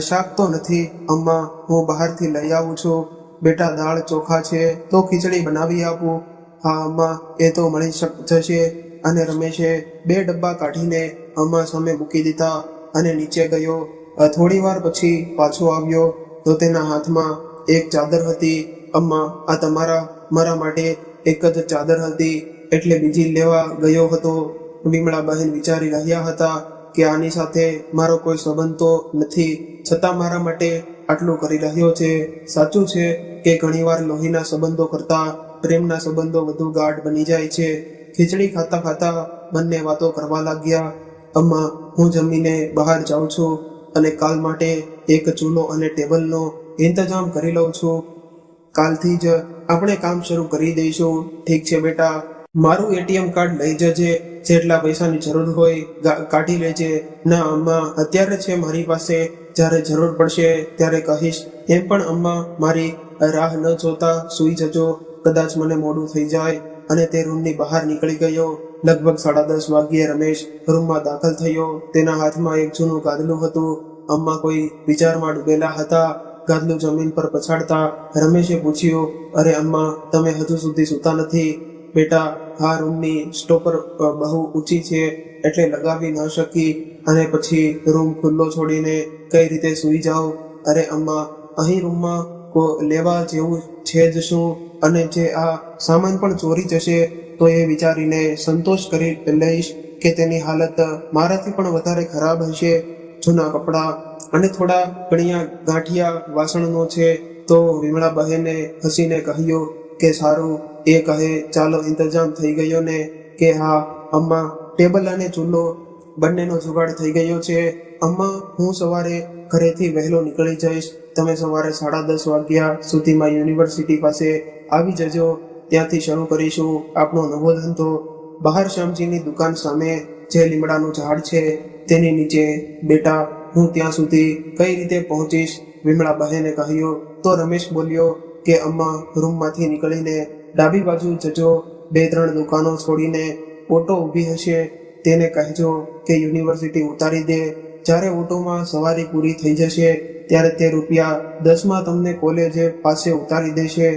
શાક તો નથી અમ્મા, હું બહારથી લઈ આવું છું. બેટા, દાળ ચોખા છે તો ખીચડી બનાવી આપું? હા અમ્મા, એ તો મળી જશે. અને રમેશે 2 ડબ્બા કાઢીને અમ્મા સામે મૂકી દીધા અને નીચે ગયો. થોડી વાર પછી પાછો આવ્યો તો તેના હાથમાં એક ચાદર હતી. અમ્મા, આ મારા માટે એક જ ચાદર હતી એટલે બીજી લેવા ગયો હતો. વિમળા બહેન વિચારી રહ્યા હતા કે આની સાથે મારો કોઈ સંબંધ તો નથી, છતાં મારા માટે આટલું કરી રહ્યો છે. સાચું છે કે ઘણીવાર લોહીના સંબંધો કરતા પ્રેમના સંબંધો વધુ ગાઢ બની જાય છે. ખીચડી ખાતા ખાતા બંને વાતો કરવા લાગ્યા. અમ્મા, હું જમીને બહાર જાઉં છું અને કાલ માટે એક ચૂલો અને ટેબલનો ઇંતજામ કરી લઉં છું. કાલથી જ આપણે કામ શરૂ કરી દઈશું. ઠીક છે બેટા, મારું એટીએમ કાર્ડ લઈ જજે. જેટલા પૈસાની જરૂર હોય કાઢી લેજે. ના અમ્મા, અત્યારે છે મારી પાસે, જ્યારે જરૂર પડશે ત્યારે કહીશ. એમ પણ અમ્મા, મારી રાહ ન જોતા સૂઈ જજો. કદાચ મને મોડું થઈ જાય. અને તે રૂમની બહાર નીકળી ગયો. લગભગ 10:30 વાગ્યે રમેશ રૂમમાં દાખલ થયો. તેના હાથમાં એક જૂનું ગાદલું હતું. અમ્મા કોઈ વિચારમાં ડૂબેલા હતા. ગાદલું જમીન પર પછાડતા રમેશે પૂછ્યું, અરે અમ્મા, તમે હજુ સુધી સૂતા નથી? બેટા, આ રૂમની સ્ટોપર બહુ ઊંચી છે એટલે લગાવી ન શકી અને પછી રૂમ ખુલ્લો છોડીને કઈ રીતે સૂઈ જાઓ? અરે અમ્મા, અહીં રૂમમાં લેવા જેવું છે જ શું? અને જે આ સામાન પણ ચોરી જશે તો એ વિચારીને સંતોષ કરી લઈશ કે તેની હાલત મારાથી પણ વધારે ખરાબ હશે. જૂના કપડાં અને થોડા ગણ્યા ગાંઠિયા વાસણનો છે. તો વિમળા બહેને હસીને કહ્યું કે સારું. એ કહે, ચાલો ઇંતજામ થઈ ગયો ને? કે હા અમ્મા, ટેબલ અને ચૂલો બંનેનો જુગાડ થઈ ગયો છે. અમ્મા, હું સવારે ઘરેથી વહેલો નીકળી જઈશ. તમે સવારે 10:30 વાગ્યા સુધીમાં યુનિવર્સિટી પાસે આવી જજો. ત્યાંથી શરૂ કરીશું આપણો નવો ધંધો. બહાર શ્યામજીની દુકાન સામે જે લીમડાનું ઝાડ છે તેની નીચે. બેટા, હું ત્યાં સુધી કઈ રીતે પહોંચીશ? વિમળા બહેને કહ્યું. તો રમેશ બોલ્યો કે અમ્મા, રૂમમાંથી નીકળીને ડાબી બાજુ જજો. 2-3 દુકાનો છોડીને ઓટો ઊભી હશે, તેને કહેજો કે યુનિવર્સિટી ઉતારી દે. જ્યારે ઓટોમાં સવારી પૂરી થઈ જશે ત્યારે તે ₹10 તમને કોલેજ પાસે ઉતારી દેશે.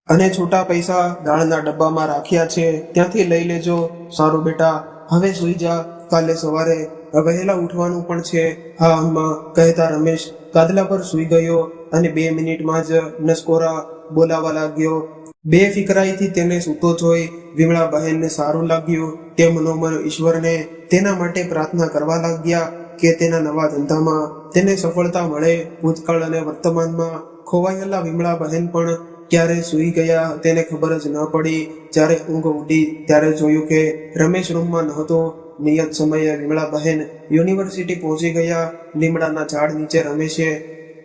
અને છૂટા પૈસા દાળના ડબ્બામાં રાખ્યા છે, ત્યાંથી લઈ લેજો. સારું બેટા, હવે સૂઈ જા. કાલે સવારે વહેલા ઉઠવાનું પણ છે. હા અમ્મા, કહેતા રમેશ ગાદલા પર સૂઈ ગયો અને 2 મિનિટમાં જ નસકોરા બોલાવા લાગ્યો. બેફિકરાઈથી તેને સૂતો જોઈ વિમળા બહેનને સારું લાગ્યું. તે મનોમન ઈશ્વરને તેના માટે પ્રાર્થના કરવા લાગ્યા કે તેના નવા ધંધામાં તેને સફળતા મળે. ભૂતકાળ અને વર્તમાનમાં ખોવાયેલા વિમળા બહેન પણ ક્યારે સૂઈ ગયા તેને ખબર જ ન પડી. જ્યારે ઊંઘ ઉડી ત્યારે જોયું કે રમેશ રૂમમાં નહોતો. નિયત સમયે વિમળા બહેન યુનિવર્સિટી પહોંચી ગયા. લીમડાના ઝાડ નીચે રમેશે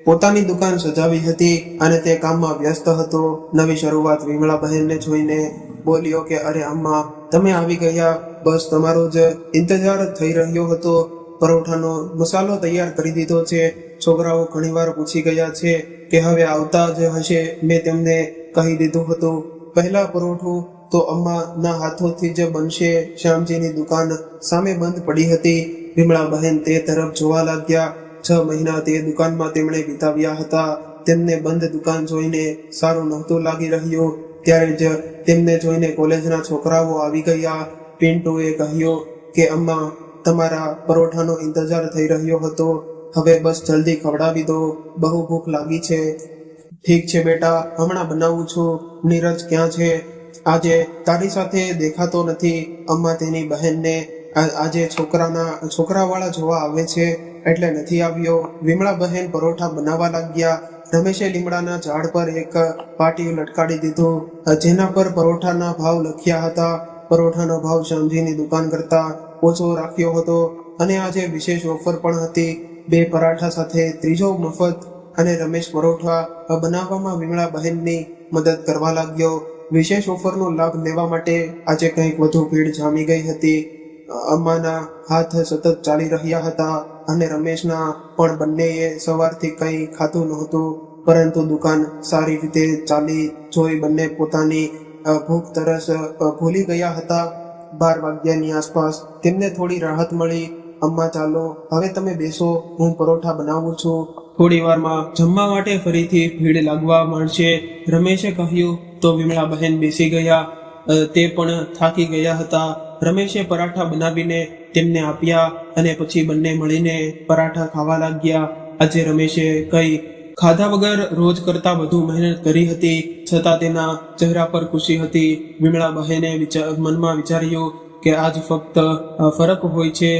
પોતાની દુકાન સજાવી હતી અને તે કામમાં વ્યસ્ત હતો. નવી શરૂઆત વિમળા બહેનને જોઈને બોલ્યો કે અરે અમ્મા, તમે આવી ગયા. બસ તમારો જ ઇંતજાર થઈ રહ્યો હતો. પરોઠાનો મસાલો તૈયાર કરી દીધો છે. છોકરાઓ ઘણીવાર પૂછી ગયા છે કે હવે આવતા જ હશે. મેં તેમને કહી દીધું હતું પહેલા પરોઠું તો અમ્મા ના હાથોથી જ બનશે. શ્યામજીની દુકાન સામે બંધ પડી હતી. વિમળા બહેન તે તરફ જોવા લાગ્યા. 6 મહિના તે દુકાનમાં તેમણે વિતાવ્યા હતા. તેમને બંધ દુકાન જોઈને સારું નહોતું લાગી રહ્યું. ત્યારે જ તેમને જોઈને કોલેજના છોકરાઓ આવી ગયા. પિન્ટુએ કહ્યું કે અમ્મા, તમારા પરોઠાનો ઇંતજાર થઈ રહ્યો હતો. હવે બસ જલ્દી ખવડાવી દો, બહુ ભૂખ લાગી છે. ઠીક છે બેટા, હમણાં બનાવું છું. નીરજ ક્યાં છે? આજે તારી સાથે દેખાતો નથી. અમ્મા તેની બહેનને આજે છોકરાવાળા જોવા આવે છે એટલે નથી આવ્યો. વિમળા બહેન પરોઠા બનાવવા લાગ્યા. રમેશે લીમડાના ઝાડ પર એક પાટિયું લટકાડી દીધું જેના પર પરોઠાના ભાવ લખ્યા હતા. પરોઠાનો ભાવ શ્યામજીની દુકાન કરતા ઓછો રાખ્યો હતો અને આજે વિશેષ ઓફર પણ હતી. 2 પરાઠા સાથે ત્રીજો મફત. અને રમેશ પરોઠા બનાવવામાં વિમળા બહેનની મદદ કરવા લાગ્યો. વિશેષ ઓફરનો લાભ લેવા માટે આજે કંઈક વધુ ભીડ જામી ગઈ હતી. અમ્માના હાથ સતત ચાલી રહ્યા હતા અને રમેશના પણ. બંનેએ સવારથી કંઈ ખાધું નહોતું, પરંતુ દુકાન સારી રીતે ચાલી જોઈ બંને પોતાની ભૂખ તરસ ભૂલી ગયા હતા. 12 વાગ્યાની આસપાસ તેમને થોડી રાહત મળી. અમ્મા, ચાલો હવે તમે બેસો, હું પરોઠા બનાવું છું. થોડી વારમાં જમવા માટે ફરીથી ભીડ લાગવા માંડશે, રમેશે કહ્યું. તો વિમળા બહેન બેસી ગયા. તે પણ થાકી ગયા હતા. રમેશે પરાઠા બનાવીને તેમને આપ્યા અને પછી બંને મળીને પરાઠા ખાવા લાગ્યા. આજે રમેશે કઈ ખાધા વગર રોજ કરતા વધુ મહેનત કરી હતી, છતાં તેના ચહેરા પર ખુશી હતી. વિમળા બહેને મનમાં વિચાર્યું કે આજ ફક્ત ફરક હોય છે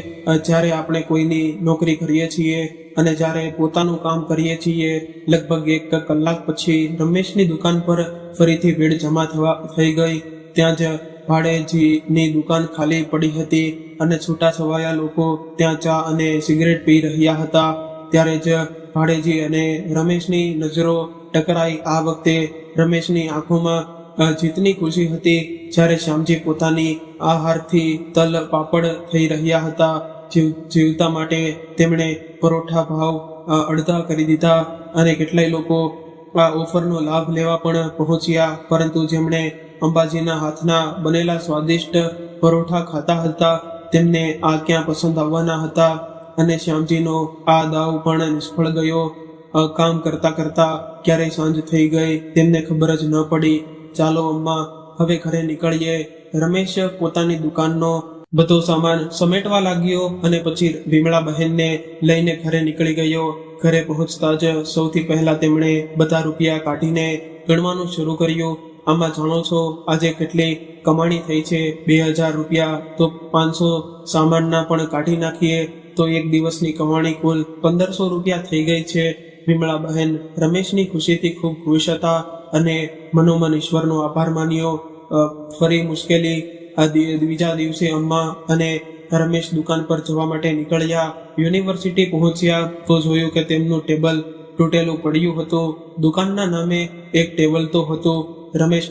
જ્યારે આપણે કોઈની નોકરી કરીએ છીએ અને જ્યારે પોતાનું કામ કરીએ છીએ. લગભગ 1 કલાક પછી રમેશની દુકાન પર ફરીથી ભીડ જમા થઈ ગઈ. ત્યાં જ ભાડેજીની દુકાન ખાલી પડી હતી અને છૂટાછવાયા લોકો ત્યાં ચા અને સિગરેટ પી રહ્યા હતા. ત્યારે જ ભાડેજી અને રમેશની નજરો ટકરાઈ. આ વખતે રમેશની આંખોમાં જીતની ખુશી હતી. જ્યારે શ્યામજી પોતાની આહારથી તલ પાપડ થઈ રહ્યા હતા. જીવતા માટે તેમણે પરોઠા ભાવ અડધા કરી દીધા અને કેટલાય લોકો આ ઓફરનો લાભ લેવા પણ પહોંચ્યા. પરંતુ જેમણે અંબાજીના હાથના બનેલા સ્વાદિષ્ટ પરોઠા ખાતા હતા તેમને આ ક્યાં પસંદ આવવાના હતા. અને શ્યામજીનો આ દાવ પણ નિષ્ફળ ગયો. કામ કરતા કરતા ક્યારેય સાંજ થઈ ગઈ તેમને ખબર જ ન પડી. ચાલો અમ્મા, હવે ઘરે નીકળીએ. રમેશ પોતાની દુકાનનો બધો સામાન સમેટવા લાગ્યો અને પછી વિમળા બહેનને લઈને ઘરે નીકળી ગયો. ઘરે પહોંચતા જ સૌથી પહેલા તેમણે બધા રૂપિયા કાઢીને ગણવાનું શરૂ કર્યું. આમાં જાણો છો આજે કેટલી કમાણી થઈ છે? 2000 રૂપિયા. તો 500 સામાનના પણ કાઢી નાખીએ તો એક દિવસની કમાણી કુલ 1500 રૂપિયા થઈ ગઈ છે. વિમળા બહેન રમેશની ખુશીથી ખૂબ ખુશ હતા અને મનોમન ઈશ્વરનો આભાર માન્યો. ફરી મુશ્કેલી બીજા દિવસે અમ્મા અને રમેશ દુકાન પર જવા માટે નીકળ્યા. યુનિવર્સિટી પહોંચ્યા તો જોયું કે તેમનું ટેબલ તૂટેલું પડ્યું હતું. દુકાનના નામે એક ટેબલ તો હતું. રમેશ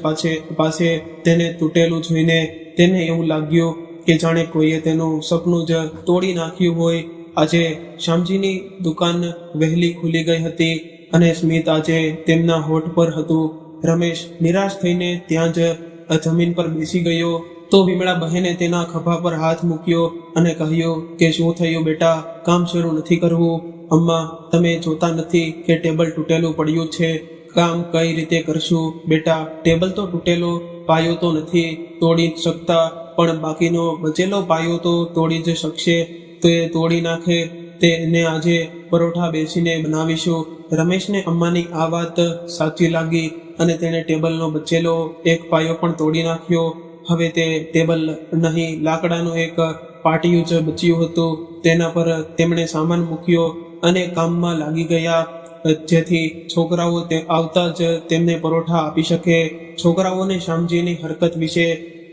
પાસે તેને તૂટેલું જોઈને તેને એવું લાગ્યું કે જાણે કોઈએ તેનું સપનું જ તોડી નાખ્યું હોય. આજે શ્યામજીની દુકાન વહેલી ખુલી ગઈ હતી અને સ્મિત આજે તેમના હોઠ પર હતું. રમેશ નિરાશ થઈને ત્યાં જ જમીન પર બેસી ગયો. તો વિમળા બહેને તેના ખભા પર હાથ મૂક્યો અને કહ્યું કે શું થયું બેટા, કામ શરૂ નથી કરવું? અમ્મા, તમે જોતા નથી કે ટેબલ તૂટેલું પડ્યું છે? કામ કઈ રીતે કરશું બેટા? ટેબલ તો તૂટેલો, પાયો તો નથી તોડી શકતા, પણ બાકીનો બચેલો પાયો તો તોડી જ શકશે. તો એ તોડી નાખે તેને આજે પરોઠા બેસીને બનાવીશું. રમેશને અમ્માની આ વાત સાચી લાગી અને તેણે ટેબલનો બચેલો એક પાયો પણ તોડી નાખ્યો. હવે તે ટેબલ નહીં, લાકડાનું એક પાટિયું જ બચ્યું હતું. તેના પર તેમણે સામાન મૂક્યો અને કામમાં લાગી ગયા. જેથી છોકરાઓ તે આવતા જ તેમને પરોઠા આપી શકે. છોકરાઓને શ્યામજીની હરકત વિશે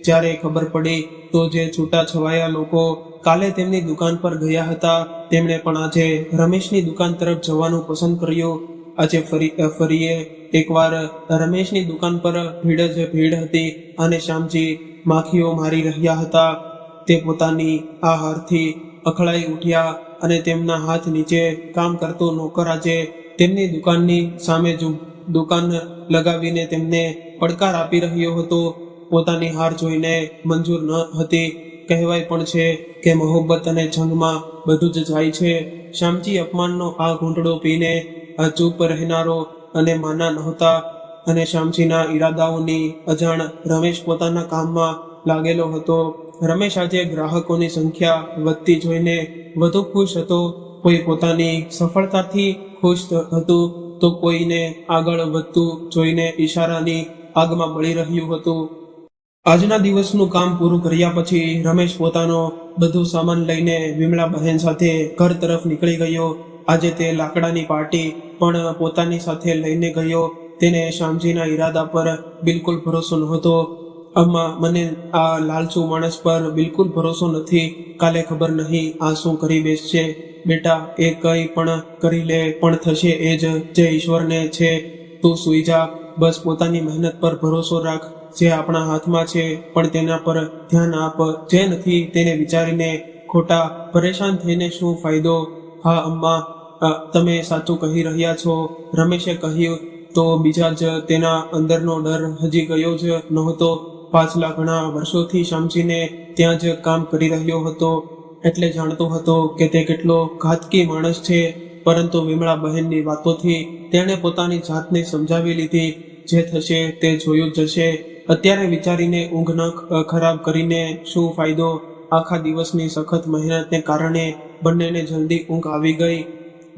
જ્યારે ખબર પડી તો જે છૂટા છવાયા લોકો કાલે તેમની દુકાન પર ગયા હતા તેમણે પણ આજે રમેશની દુકાન તરફ જવાનું પસંદ કર્યું. આજે ફરીએ એકવાર રમેશની દુકાન પર ભીડ જ ભીડ હતી અને શ્યામજી માખીઓ મારી રહ્યા હતા. તે પોતાની આ હારથી અખડાઈ ઉઠ્યા અને તેમના હાથ નીચે કામ કરતો નોકર આજે તેમની દુકાનની સામે જ દુકાન લગાવીને તેમને પડકાર આપી રહ્યો હતો. પોતાની હાર જોઈને મંજૂર ન હતી. કહેવાય પણ છે કે મોહબ્બત અને જંગમાં બધું જ જાય છે. શ્યામજી અપમાનનો આ ઘૂંટડો પીને ચૂપ રહેનારો અને માના નહોતા અને શ્યામજીના ઈરાદાઓની અજાણ રમેશ પોતાના કામમાં લાગેલો હતો. રમેશ આજે ગ્રાહકોની સંખ્યા વધતી જોઈને વધુ ખુશ હતો. કોઈ પોતાની સફળતાથી ખુશ હતું તો કોઈને આગળ વધતું જોઈને ઈશારાની આગમાં બળી રહ્યું હતું. આજના દિવસનું કામ પૂરું કર્યા પછી રમેશ પોતાનો બધું સામાન લઈને વિમળા બહેન સાથે ઘર તરફ નીકળી ગયો. આજે તે લાકડાની પાર્ટી પણ પોતાની સાથે લઈને ગયો. તેને શ્યામજીના ઈરાદા પર બિલકુલ ભરોસો નહોતો. અમ્મા, મને આ લાલચુ માણસ પર બિલકુલ ભરોસો નથી. કાલે ખબર નહીં આ શું કરી બેસશે. બેટા, એ કંઈ પણ કરી લે પણ થશે એ જ જે ઈશ્વરને છે. તું સૂઈ જા. બસ પોતાની મહેનત પર ભરોસો રાખ. જે આપણા હાથમાં છે પણ તેના પર ધ્યાન આપ. જે નથી તેને વિચારીને ખોટા પરેશાન થઈને શું ફાયદો. હા અમ્મા, તમે સાચું કહી રહ્યા છો, રમેશે કહ્યું. તો બીજા જ તેના અંદરનો ડર હજી ગયો જ નહોતો. પાછલા ઘણા વર્ષોથી શ્યામજીને ત્યાં જ કામ કરી રહ્યો હતો એટલે જાણતો હતો કે તે કેટલો ઘાતકી માણસ છે. પરંતુ વિમળા બહેનની વાતોથી તેણે પોતાની જાતને સમજાવી લીધી. જે થશે તે જોયું જ જશે. અત્યારે વિચારીને ઊંઘ ન ખરાબ કરીને શું ફાયદો. આખા દિવસની સખત મહેનતને કારણે બંનેને જલ્દી ઊંઘ આવી ગઈ.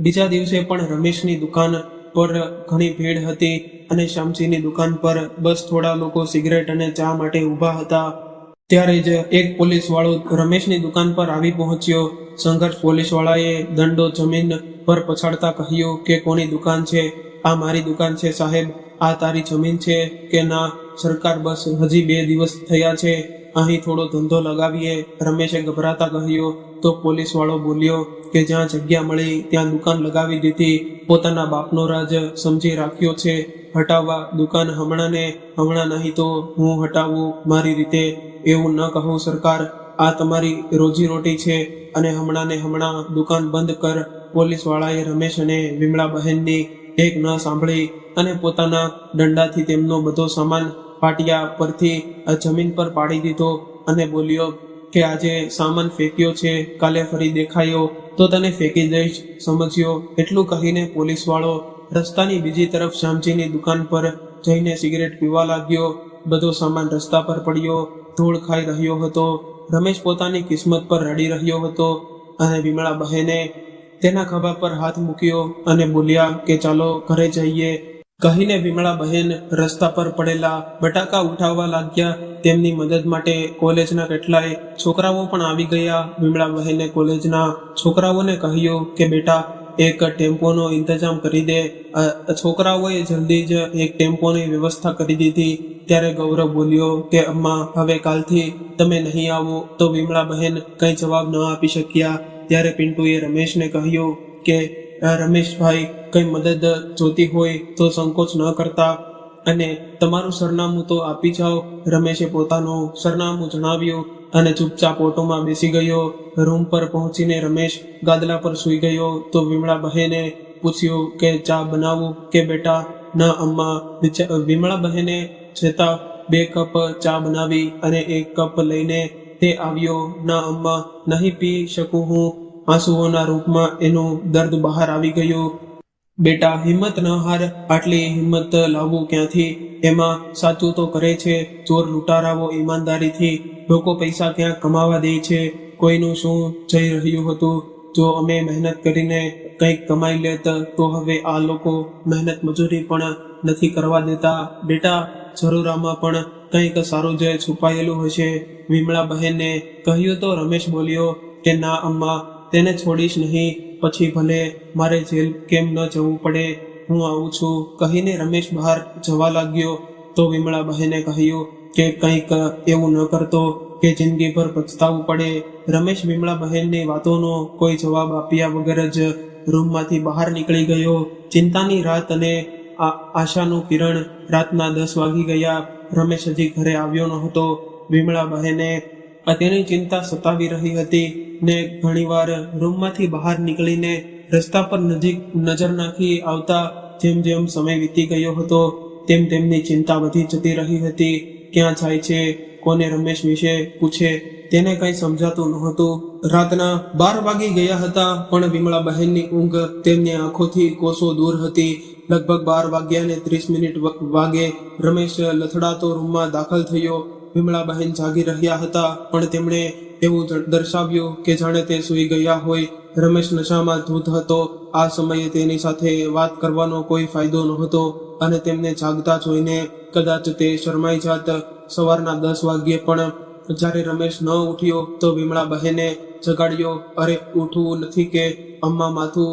બીજા દિવસે પણ રમેશની દુકાન પર ઘણી ભીડ હતી અને શ્યામજીની દુકાન પર બસ થોડા લોકો સિગરેટ અને ચા માટે ઊભા હતા. ત્યારે જ એક પોલીસ વાળો રમેશની દુકાન પર આવી પહોંચ્યો. સંઘર્ષ પોલીસ વાળાએ દંડો જમીન પર પછાડતા કહ્યું કે કોની દુકાન છે? આ મારી દુકાન છે સાહેબ. આ તારી જમીન છે કે ના? સરકાર, બસ હજી 2 દિવસ થયા છે, અહીં થોડો ધંધો લગાવીએ, રમેશે ગભરાતા કહ્યું. તો પોલીસ વાળો બોલ્યો કે જ્યાં જગ્યા મળી ત્યાં દુકાન લગાવી દીધી. પોતાના બાપનો રાજ સમજી રાખ્યો છે. હટાવવા દુકાન હમણાં નહીં તો હું હટાવું મારી રીતે. એવું ન કહું સરકાર. આ તમારી રોજીરોટી છે અને હમણાં દુકાન બંધ કર. પોલીસ વાળાએ રમેશ અને વિમળા બહેનની એક ન સાંભળી અને પોતાના દંડાથી તેમનો બધો સામાન પાટિયા પરથી જમીન પર પાડી દીધો અને બોલ્યો કે આજે સામાન ફેંક્યો છે, કાલે ફરી દેખાયો તો તને ફેંકી દઈશ, સમજ્યો? એટલું કહીને પોલીસ વાળો રસ્તાની બીજી તરફ શ્યામજીની દુકાન પર જઈને સિગરેટ પીવા લાગ્યો. બધો સામાન રસ્તા પર પડ્યો, ધૂળ ખાઈ રહ્યો હતો. રમેશ પોતાની કિસ્મત પર રડી રહ્યો હતો અને વિમળા બહેને તેના ખભા પર હાથ મૂક્યો અને બોલ્યા કે ચાલો ઘરે જઈએ. કહીને વિમળા બહેન રસ્તા પર પડેલા બટાકા ઉઠાવવા લાગ્યા. તેમની મદદ માટે કોલેજના કેટલાય છોકરાઓ પણ આવી ગયા. વિમળા બહેને કોલેજના છોકરાઓને કહ્યું કે બેટા, એક ટેમ્પોનો ઇંતજામ કરી દે. છોકરાઓએ જલ્દી જ એક ટેમ્પોની વ્યવસ્થા કરી દીધી. ત્યારે ગૌરવ બોલ્યો કે અમ્મા, હવે કાલથી તમે નહીં આવો. તો વિમળા બહેન કંઈ જવાબ ન આપી શક્યા. ત્યારે પિન્ટુએ રમેશને કહ્યું કે રમેશભાઈ, કંઈ મદદ જોતી હોય તો સંકોચ ન કરતા અને તમારું સરનામું તો આપી જાઓ. રમેશે પોતાનું સરનામું જણાવ્યું અને ચૂપચાપ ઓટોમાં બેસી ગયો. રૂમ પર પહોંચીને રમેશ ગાદલા પર સૂઈ ગયો તો વિમળા બહેને પૂછ્યું કે ચા બનાવું કે બેટા? ના અમ્મા. વિમળા બહેને જતા 2 કપ ચા બનાવી અને 1 કપ લઈને તે આવ્યો. ના અમ્મા, નહીં પી શકું હું. આંસુઓના રૂપમાં એનું દર્દ બહાર આવી ગયું. બેટા, હિંમત ન હાર. આટલી હિંમત લાવવું ક્યાંથી? એમાં સાચું તો કરે છે ચોર લૂંટારાઓ ઈમાનદારીથી. લોકો પૈસા ક્યાં કમાવા દે છે. કોઈનું શું જઈ રહ્યું હતું. જો અમે મહેનત કરીને કંઈક કમાઈ લેત તો હવે આ લોકો મહેનત મજૂરી પણ નથી કરવા દેતા. બેટા, જરૂર આમાં પણ કંઈક સારું જ છુપાયેલું હશે. વિમળા બહેને કહ્યું તો રમેશ બોલ્યો કે ના અમ્મા, તેને છોડીશ નહીં, પછી ભલે મારે જેલ કેમ ન જવું પડે, હું આવું છું કહીને રમેશ બહાર જવા લાગ્યો. તો વિમળા બહેને કહ્યું કે કંઈક એવું ન કરતો કે જિંદગીભર પછતાવું પડે. રમેશ વિમળા બહેનની વાતોનો કોઈ જવાબ આપ્યા વગર જ રૂમમાંથી બહાર નીકળી ગયો. ચિંતાની રાત અને આશાનું કિરણ. રાતના 10 વાગી ગયા. રમેશ હજી ઘરે આવ્યો ન હતો. વિમળા બહેને તેની ચિંતા સતાવી રહી હતી ને ઘણીવાર રૂમમાંથી બહાર નીકળીને રસ્તા પર નજીક નજર નાખી આવતા. જેમ જેમ સમય વીતી ગયો હતો તેમ તેમની ચિંતા વધી જતી રહી હતી. ક્યાં જાય છે, કોને રમેશ વિશે પૂછે, તેને કંઈ સમજાતું નહોતું. રાતના 12 વાગી ગયા હતા, પણ વિમળા બહેનની ઊંઘ તેમની આંખોથી કોસો દૂર હતી. લગભગ 12:30 વાગે રમેશ લથડાતો રૂમમાં દાખલ થયો. વિમળા બહેન જાગી રહ્યા હતા, પણ તેમણે એવું દર્શાવ્યું કે જાણે તે સૂઈ ગયા હોય. રમેશ નશામાં ધૂત હતો. આ સમયે તેની સાથે વાત કરવાનો કોઈ ફાયદો નહોતો અને તેમને જાગતા જોઈને કદાચ તે શરમાઈ જાત. સવારના 10 વાગ્યે પણ જ્યારે રમેશ ન ઉઠ્યો તો વિમળા બહેને જગાડ્યો. અરે ઉઠવું નથી કે અમ્મા, માથું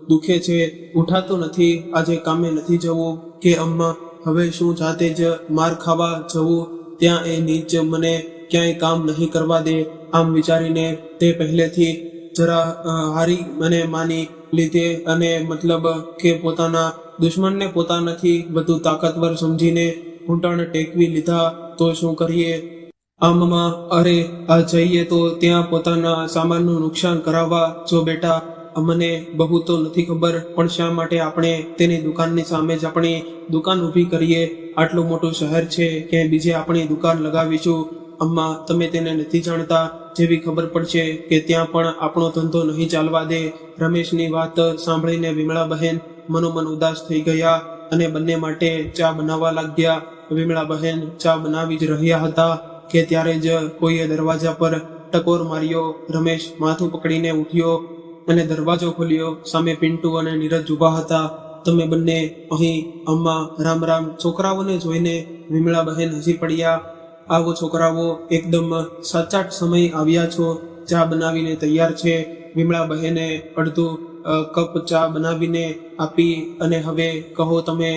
દુખે છે, ઉઠાતું નથી, આજે કામે નથી જવું કે અમ્મા, હવે શું જાતે જ માર ખાવા જવું, ત્યાં એ નીચ મને ક્યાંય કામ નહીં કરવા દે. આમ વિચારીને તે પહેલેથી જરા હારી મને માની લીધે અને મતલબ કે પોતાના દુશ્મનને પોતાનાથી વધુ તાકાતવર સમજીને ઘૂંટણ ટેકવી લીધા. તો શું કરીએ? આમમાં અરે જઈએ તો ત્યાં પોતાના સામાનનું નુકસાન કરાવવા. જો બેટા, મને બહુ તો નથી ખબર, પણ શા માટે આપણે તેની દુકાનની સામે જ આપણી દુકાન ઊભી કરીએ? આટલું મોટું શહેર છે કે બીજે આપણી દુકાન લગાવીશું. અમ્મા, તમે તેને નથી જાણતા. જેવી ખબર પડશે કે ત્યાં પણ આપણો ધંધો નહીં ચાલવા દે. રમેશની વાત સાંભળીને વિમળા બહેન મનોમન ઉદાસ થઈ ગયા અને બંને માટે ચા બનાવવા લાગ્યા. વિમળા બહેન ચા બનાવી જ રહ્યા હતા કે ત્યારે જ કોઈએ દરવાજા પર ટકોર માર્યો. રમેશ માથું પકડીને ઉઠ્યો અને દરવાજો ખોલ્યો. સામે પિન્ટુ અને નીરજ ઊભા હતા. તમે બંને અહીં? અમ્મા, રામ રામ. છોકરાઓને જોઈને વિમળા બહેન હસી પડ્યા. આવો છોકરાઓ, એકદમ સાચા સમય આવ્યા છો. ચા બનાવીને તૈયાર છે. વિમળા બહેને અડધું કપ ચા બનાવીને આપી. અને હવે કહો તમે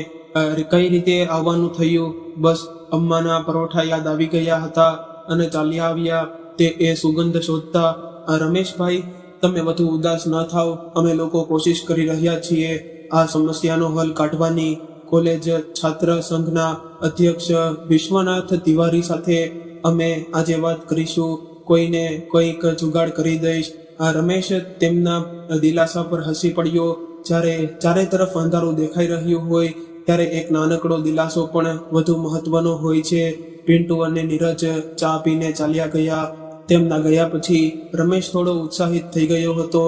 કઈ રીતે આવવાનું થયું? બસ અમ્માના પરોઠા યાદ આવી ગયા હતા અને ચાલ્યા આવ્યા. તે એ સુગંધ શોધતા, રમેશભાઈ, તમે વધુ ઉદાસ ન થાવ. અમે લોકો કોશિશ કરી રહ્યા છીએ આ સમસ્યાનો હલ કાઢવાની. કોલેજ છાત્ર સંઘના અધ્યક્ષ વિશ્વનાથ તિવારી સાથે અમે આજે વાત કરીશું. કોઈને કોઈક જુગાડ કરી દઈશ. આ રમેશ તેમના દિલાસા પર હસી પડ્યો. જ્યારે ચારે તરફ અંધારું દેખાઈ રહ્યું હોય ત્યારે એક નાનકડો દિલાસો પણ વધુ મહત્વનો હોય છે. પિન્ટુ અને નીરજ ચા પીને ચાલ્યા ગયા. તેમના ગયા પછી રમેશ થોડો ઉત્સાહિત થઈ ગયો હતો.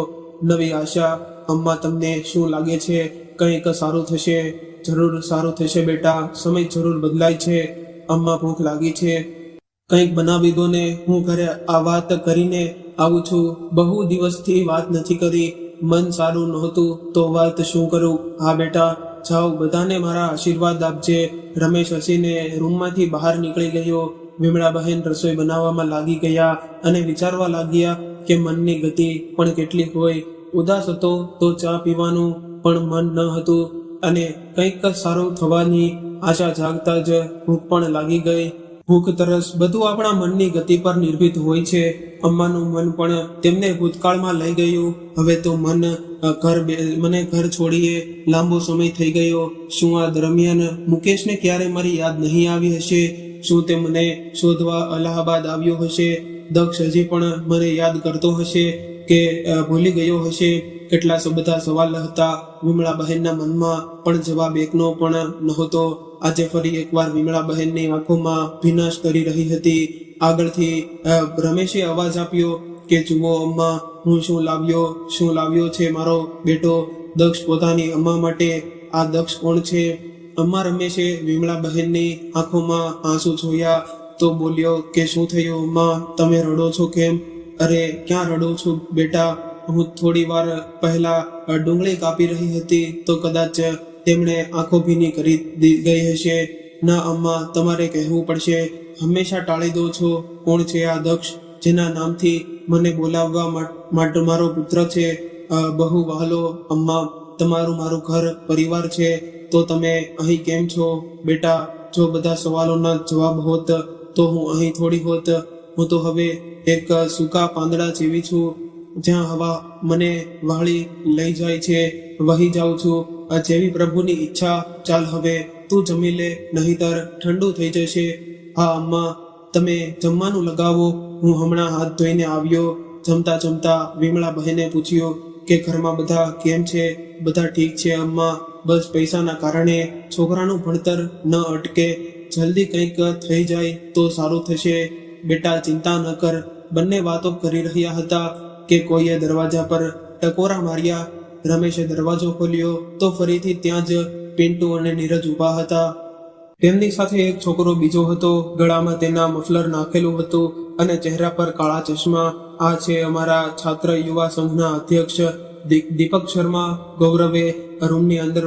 નવી આશા. અમ્મા, તમને શું લાગે છે? કંઈક સારું થશે? જરૂર સારું થશે બેટા, સમય જરૂર બદલાય છે. અમ્મા, ભૂખ લાગી છે, કંઈક બનાવી દો ને. હું ઘરે આ વાત કરીને આવું છું. બહુ દિવસથી વાત નથી કરી, મન સારું નહોતું તો વાત શું કરું. હા બેટા, જાઓ, બધાને મારા આશીર્વાદ આપજે. રમેશ હસીને રૂમમાંથી બહાર નીકળી ગયો. વિમળા બહેન રસોઈ બનાવવામાં લાગી ગયા અને વિચારવા લાગ્યા કે મનની ગતિ પણ કેટલી હોય. ઉદાસ હતો તો ચા પીવાનું પણ મન ન હતું અને કંઈક સારું થવાની આશા જાગતા જ ભૂખ પણ લાગી ગઈ. ભૂખ, તરસ બધું આપણા મનની ગતિ પર નિર્ભિત હોય છે. અમ્માનું મન પણ તેમને ભૂતકાળમાં લઈ ગયું. હવે તો મને ઘર છોડીએ લાંબો સમય થઈ ગયો. શું આ દરમિયાન મુકેશને ક્યારે મારી યાદ નહીં આવી હશે? શું તે મને શોધવા અલ્હાબાદ આવ્યો હશે? દક્ષ હજી પણ મને યાદ કરતો હશે કે ભૂલી ગયો હશે? કેટલા બધા સવાલ હતા વિમળા બહેનના મનમાં, પણ જવાબ એકનો પણ નહોતો. આજે ફરી એકવાર વિમળા બહેનની આંખોમાં ભીનાશ કરી રહી હતી. આગળથી રમેશે અવાજ આપ્યો કે જુઓ અમ્મા, હું શું લાવ્યો છે મારો બેટો દક્ષ પોતાની અમ્મા માટે. આ દક્ષ કોણ છે? અમ્મા. રમેશે વિમળા બહેનની આંખોમાં આંસુ જોયા તો બોલ્યો કે શું થયું અમ્મા, તમે રડો છો કેમ? અરે ક્યાં રડો છું બેટા, હું થોડી વાર પહેલા ડુંગળી કાપી રહી હતી તો કદાચ તેમણે આંખો ભીની કરી ગઈ હશે. ના અમ્મા, તમારે કહેવું પડશે. હંમેશા ટાળી દો છો. કોણ છે આ દક્ષ જેના નામથી મને બોલાવવા માટે મારો પુત્ર છે, બહુ વહાલો અમ્મા, તમારું મારું ઘર પરિવાર છે, તો તમે અહીં કેમ છો? બેટા, જો બધા સવાલોના જવાબ હોત તો હું અહીં થોડી હોત. હું તો હવે એક સૂકા પાંદડા જેવી છું, જ્યાં હવા મને વાળી લઈ જાય છે, વહી જાઉં છું. આ જેવી પ્રભુની ઈચ્છા. ચાલ હવે તું જમી લે, નહીતર ઠંડુ થઈ જશે. હા અમ્મા, તમે જમવાનું લગાવો, હું હમણાં હાથ ધોઈને આવ્યો. જમતા જમતા વિમળા બહેને પૂછ્યું કે ઘરમાં બધા કેમ છે? બધા ઠીક છે અમ્મા, બસ પૈસાના કારણે છોકરાનું ભણતર ન અટકે. જલ્દી કંઈક થઈ જાય તો સારું થશે. બેટા ચિંતા ન કર. બંને વાતો કરી રહ્યા હતા કે કોઈએ દરવાજા પર ટકોરા માર્યા. રમેશે દરવાજો ખોલ્યો તો ફરીથી ત્યાં જ પિન્ટુ અને નીરજ ઊભા હતા. તેમની સાથે એક છોકરો બીજો હતો. ગળામાં તેના મફલર નાખેલું હતું અને ચહેરા પર કાળા ચશ્મા. આ છે અમારા છાત્ર યુવા સંઘના અધ્યક્ષ દીપક શર્મા. ગૌરવે રૂમની અંદર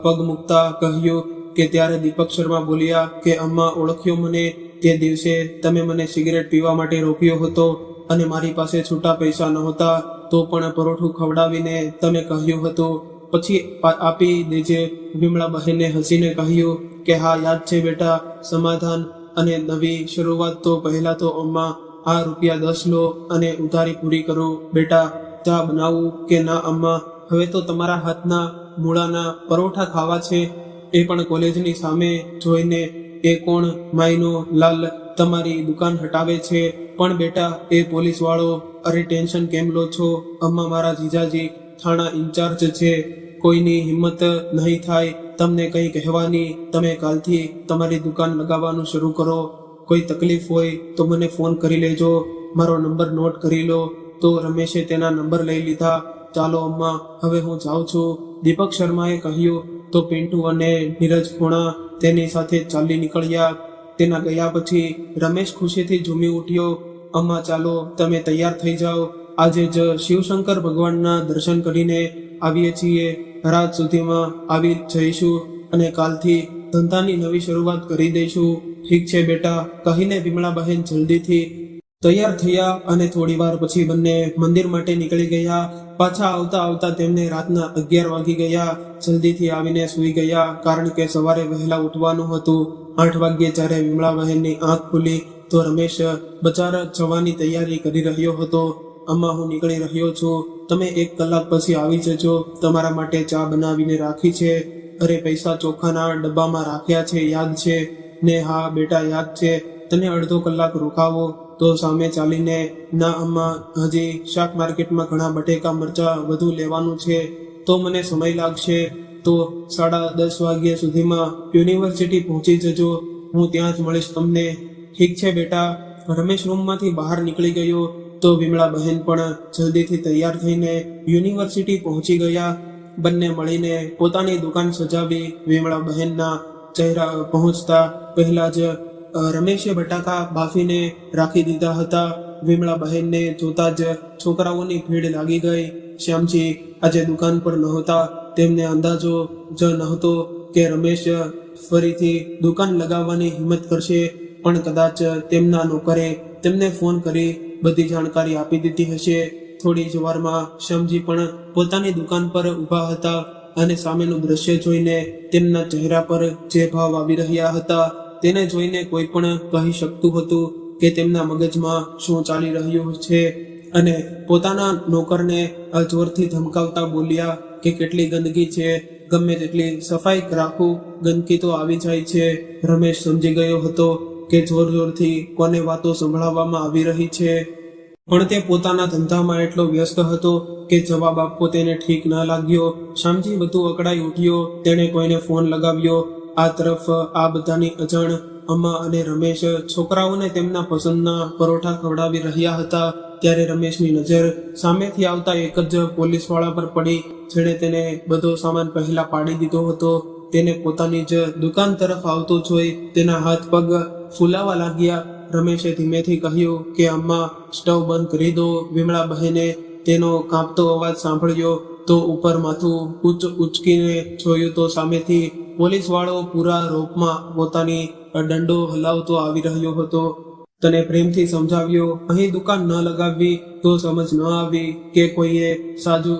પગ મૂકતા કહ્યું કે ત્યારે દીપક શર્મા બોલ્યા કે અમ્મા, ઓળખ્યો મને? તે દિવસે તમે મને સિગરેટ પીવા માટે રોક્યો હતો અને મારી પાસે છૂટા પૈસા નહોતા, તો પણ પરોઠું ખવડાવીને તમે કહ્યું હતું પછી આપી દેજે. વિમળા બહેને હસીને કહ્યું કે હા, યાદ છે બેટા. સમાધાન અને નવી શરૂઆત. તો પહેલા તો અમ્મા આ ₹10 લો અને ઉધારી પૂરી કરો. બેટા ચા બનાવું કે ના અમ્મા? હવે તો તમારા હાથના મૂળાના પરોઠા ખાવા છે, એ પણ કોલેજની સામે જોઈને. એ કોણ માયનો લાલ તમારી દુકાન હટાવે છે? પણ બેટા એ પોલીસ વાળો. અરે ટેન્શન કેમ લો છો અમ્મા? મારા જીજાજી થાણા ઇન્ચાર્જ છે. કોઈની હિંમત નહીં થાય તમને કંઈ કહેવાની. તમે કાલથી તમારી દુકાન લગાવવાનું શરૂ કરો. કોઈ તકલીફ હોય તો મને ફોન કરી લેજો. મારો નંબર નોટ કરી લો. તો રમેશે તેના નંબર લઈ લીધા. ચાલો અમ્મા, હવે હું જાઉં છું, દીપક શર્માએ કહ્યું. તો પિન્ટુ અને નીરજ ખોણા તેની સાથે ચાલી નીકળ્યા. તેના ગયા પછી રમેશ ખુશીથી ઝૂમી ઉઠ્યો. અમ્મા ચાલો, તમે તૈયાર થઈ જાઓ. આજે જ શિવશંકર ભગવાનના દર્શન કરીને આવીએ છીએ. રાત સુધીમાં આવી જઈશું અને કાલથી ધંધાની નવી શરૂઆત કરી દઈશું. ઠીક છે બેટા, કહીને વિમળા બહેન જલ્દીથી તૈયાર થયા અને થોડી વાર પછી બંને મંદિર માટે નીકળી ગયા. પાછા આવતા આવતા તેમને રાતના 11 વાગી ગયા. જલ્દીથી આવીને સૂઈ ગયા, કારણ કે સવારે વહેલા ઉઠવાનું હતું. 8 વાગ્યે જ્યારે વિમળા બહેનની આંખ ખુલી તો રમેશ બજાર જવાની તૈયારી કરી રહ્યો હતો. અમ્મા, હું નીકળી રહ્યો છું, તમે 1 કલાક પછી આવી જજો. તમારા માટે ચા બનાવીને રાખી છે. અરે પૈસા ચોખાના ડબ્બામાં રાખ્યા છે, યાદ છે ને? હા બેટા યાદ છે. તને અડધો કલાક રોકાવો તો સામે ચાલીને. ના અમ્મા, હજી શાક માર્કેટમાં ઘણા બટેકા મરચા વધુ લેવાનું છે, તો મને સમય લાગશે. તો 10:30 વાગ્યા સુધીમાં યુનિવર્સિટી પહોંચી જજો. હું ત્યાં જ મળીશ તમને. ઠીક છે બેટા. રમેશ રૂમમાંથી બહાર નીકળી ગયો તો વિમળા બહેન પણ જલ્દીથી તૈયાર થઈને યુનિવર્સિટી પહોંચી ગયા. બંને મળીને પોતાની દુકાન સજાવી. વિમળા બહેનના ચહેરા પહોંચતા પહેલા જ રમેશે બટાકા બાફીને રાખી દીધા હતા. વિમળા બહેનને જોતા જ છોકરાઓની ભીડ લાગી ગઈ. શ્યામજી આજે દુકાન પર નહોતા. તેમને અંદાજો જ નહોતો કે રમેશ ફરીથી દુકાન લગાવવાની હિંમત કરશે, પણ કદાચ તેમના નોકરે તેમને ફોન કરી બધી જાણકારી આપી દીધી હશે. થોડી જ વારમાં શ્યામજી પણ પોતાની દુકાન પર ઊભા હતા અને સામેનું દ્રશ્ય જોઈને તેમના ચહેરા પર જે ભાવ આવી રહ્યા હતા તેને જોઈને કોઈ પણ કહી શકતું હતું કે તેમના મગજમાં શું ચાલી રહ્યું છે. અને પોતાના નોકરને જોરથી ધમકાવતા બોલ્યા કે કેટલી ગંદકી છે, ગમે તેટલી સફાઈ રાખું, ગંદકી તો આવી જાય છે. રમેશ સમજી ગયો હતો કે જોર જોરથી કોને વાતો સંભળાવવામાં આવી રહી છે, પણ તે પોતાના ધંધામાં એટલો વ્યસ્ત હતો કે જવાબ આપવો તેને ઠીક ન લાગ્યો. શ્યામજી વધુ અકળાઈ ઉઠ્યો. તેણે કોઈને ફોન લગાવ્યો. આ તરફ આ બધાની અજાણ અમ્મા અને રમેશ છોકરાઓને તેમના પસંદના પરોઠા ખવડાવી રહ્યા હતા. ત્યારે રમેશની નજર સામેથી આવતા એક જ પોલીસવાળા પર પડી, જેણે તેને બધો સામાન પહેલા પાડી દીધો હતો. તેને પોતાની જ દુકાન તરફ આવતો જોઈ તેના હાથ પગ ફૂલાવા લાગ્યા. રમેશે ધીમેથી કહ્યું કે અમ્મા, સ્ટવ બંધ કરી દો. વિમળા બહેને તેનો કાંપતો અવાજ સાંભળ્યો તો ઉપર માથું ઉચકીને જોયું તો સામેથી પોલીસવાળો પૂરા રોપમાં પોતાની દંડો હલાવતો આવી રહ્યો હતો. તને પ્રેમથી સમજાવ્યો અહીં દુકાન ન લગાવવી તો સમજ ન આવી કે કોઈએ સાચું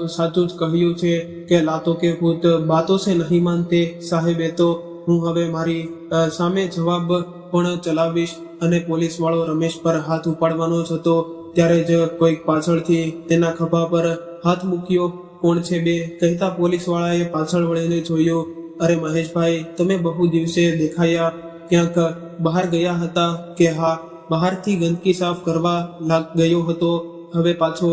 જ કહ્યું છે કે લાતો કે ભૂત બાતો સે નહીં માનતે સાહેબ. એ તો હું હવે મારી સામે જવાબ પણ ચલાવીશ. અને પોલીસ વાળો રમેશ પર હાથ ઉપાડવાનો જ હતો ત્યારે જ કોઈક પાછળથી તેના ખભા પર હાથ મૂક્યો. કોણ છે બે કહેતા પોલીસ વાળાએ પાછળ વળીને જોયું. અરે મહેશભાઈ, તમે બહુ દિવસે દેખાયા, ક્યાંક બહાર ગયા હતા કે? હા, બહારથી ગંદકી સાફ કરવા ગયો હતો, હવે પાછો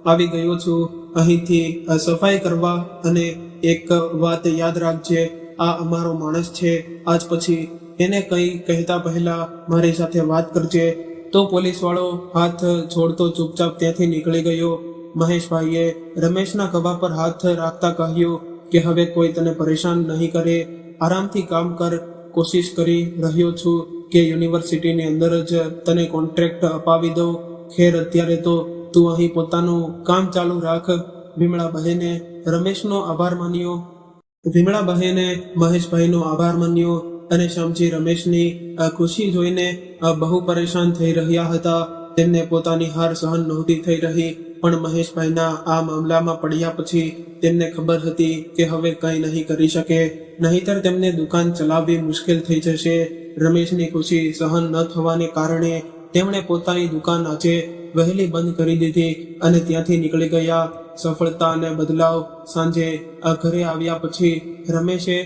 આવી ગયો છું અહીંથી સફાઈ કરવા. અને એક વાત યાદ રાખજે, આ અમારો માણસ છે, આજ પછી એને કંઈ કહેતા પહેલા મારી સાથે વાત કરજે. તો પોલીસ વાળો હાથ છોડતો ચૂપચાપ ત્યાંથી નીકળી ગયો. મહેશભાઈએ રમેશના ખભા પર હાથ રાખતા કહ્યું કે હવે કોઈ તને પરેશાન નહીં કરે, આરામથી કામ કર. કોશિશ કરી રહ્યો છું કે યુનિવર્સિટીની અંદર જ તને કોન્ટ્રાક્ટ અપાવી દઉં. ખેર, અત્યારે તો તું અહીં પોતાનું કામ ચાલુ રાખ. વિમળા બહેને રમેશનો આભાર માન્યો. વિમળા બહેને મહેશભાઈનો આભાર માન્યો અને શ્યામજી રમેશની ખુશી જોઈને બહુ પરેશાન થઈ રહ્યા હતા. તેમને પોતાની હાર સહન નહોતી થઈ રહી. પણ મહેશભાઈના આ મામલામાં પડ્યા પછી તેમને ખબર હતી કે હવે કંઈ નહીં કરી શકે, નહીંતર તેમને દુકાન ચલાવવી મુશ્કેલ થઈ જશે. રમેશની ખુશી સહન ન થવાને કારણે તેમણે પોતાની દુકાન આજે વહેલી બંધ કરી દીધી અને ત્યાંથી નીકળી ગયા. સફળતા અને બદલાવ. સાંજે ઘરે આવ્યા પછી રમેશે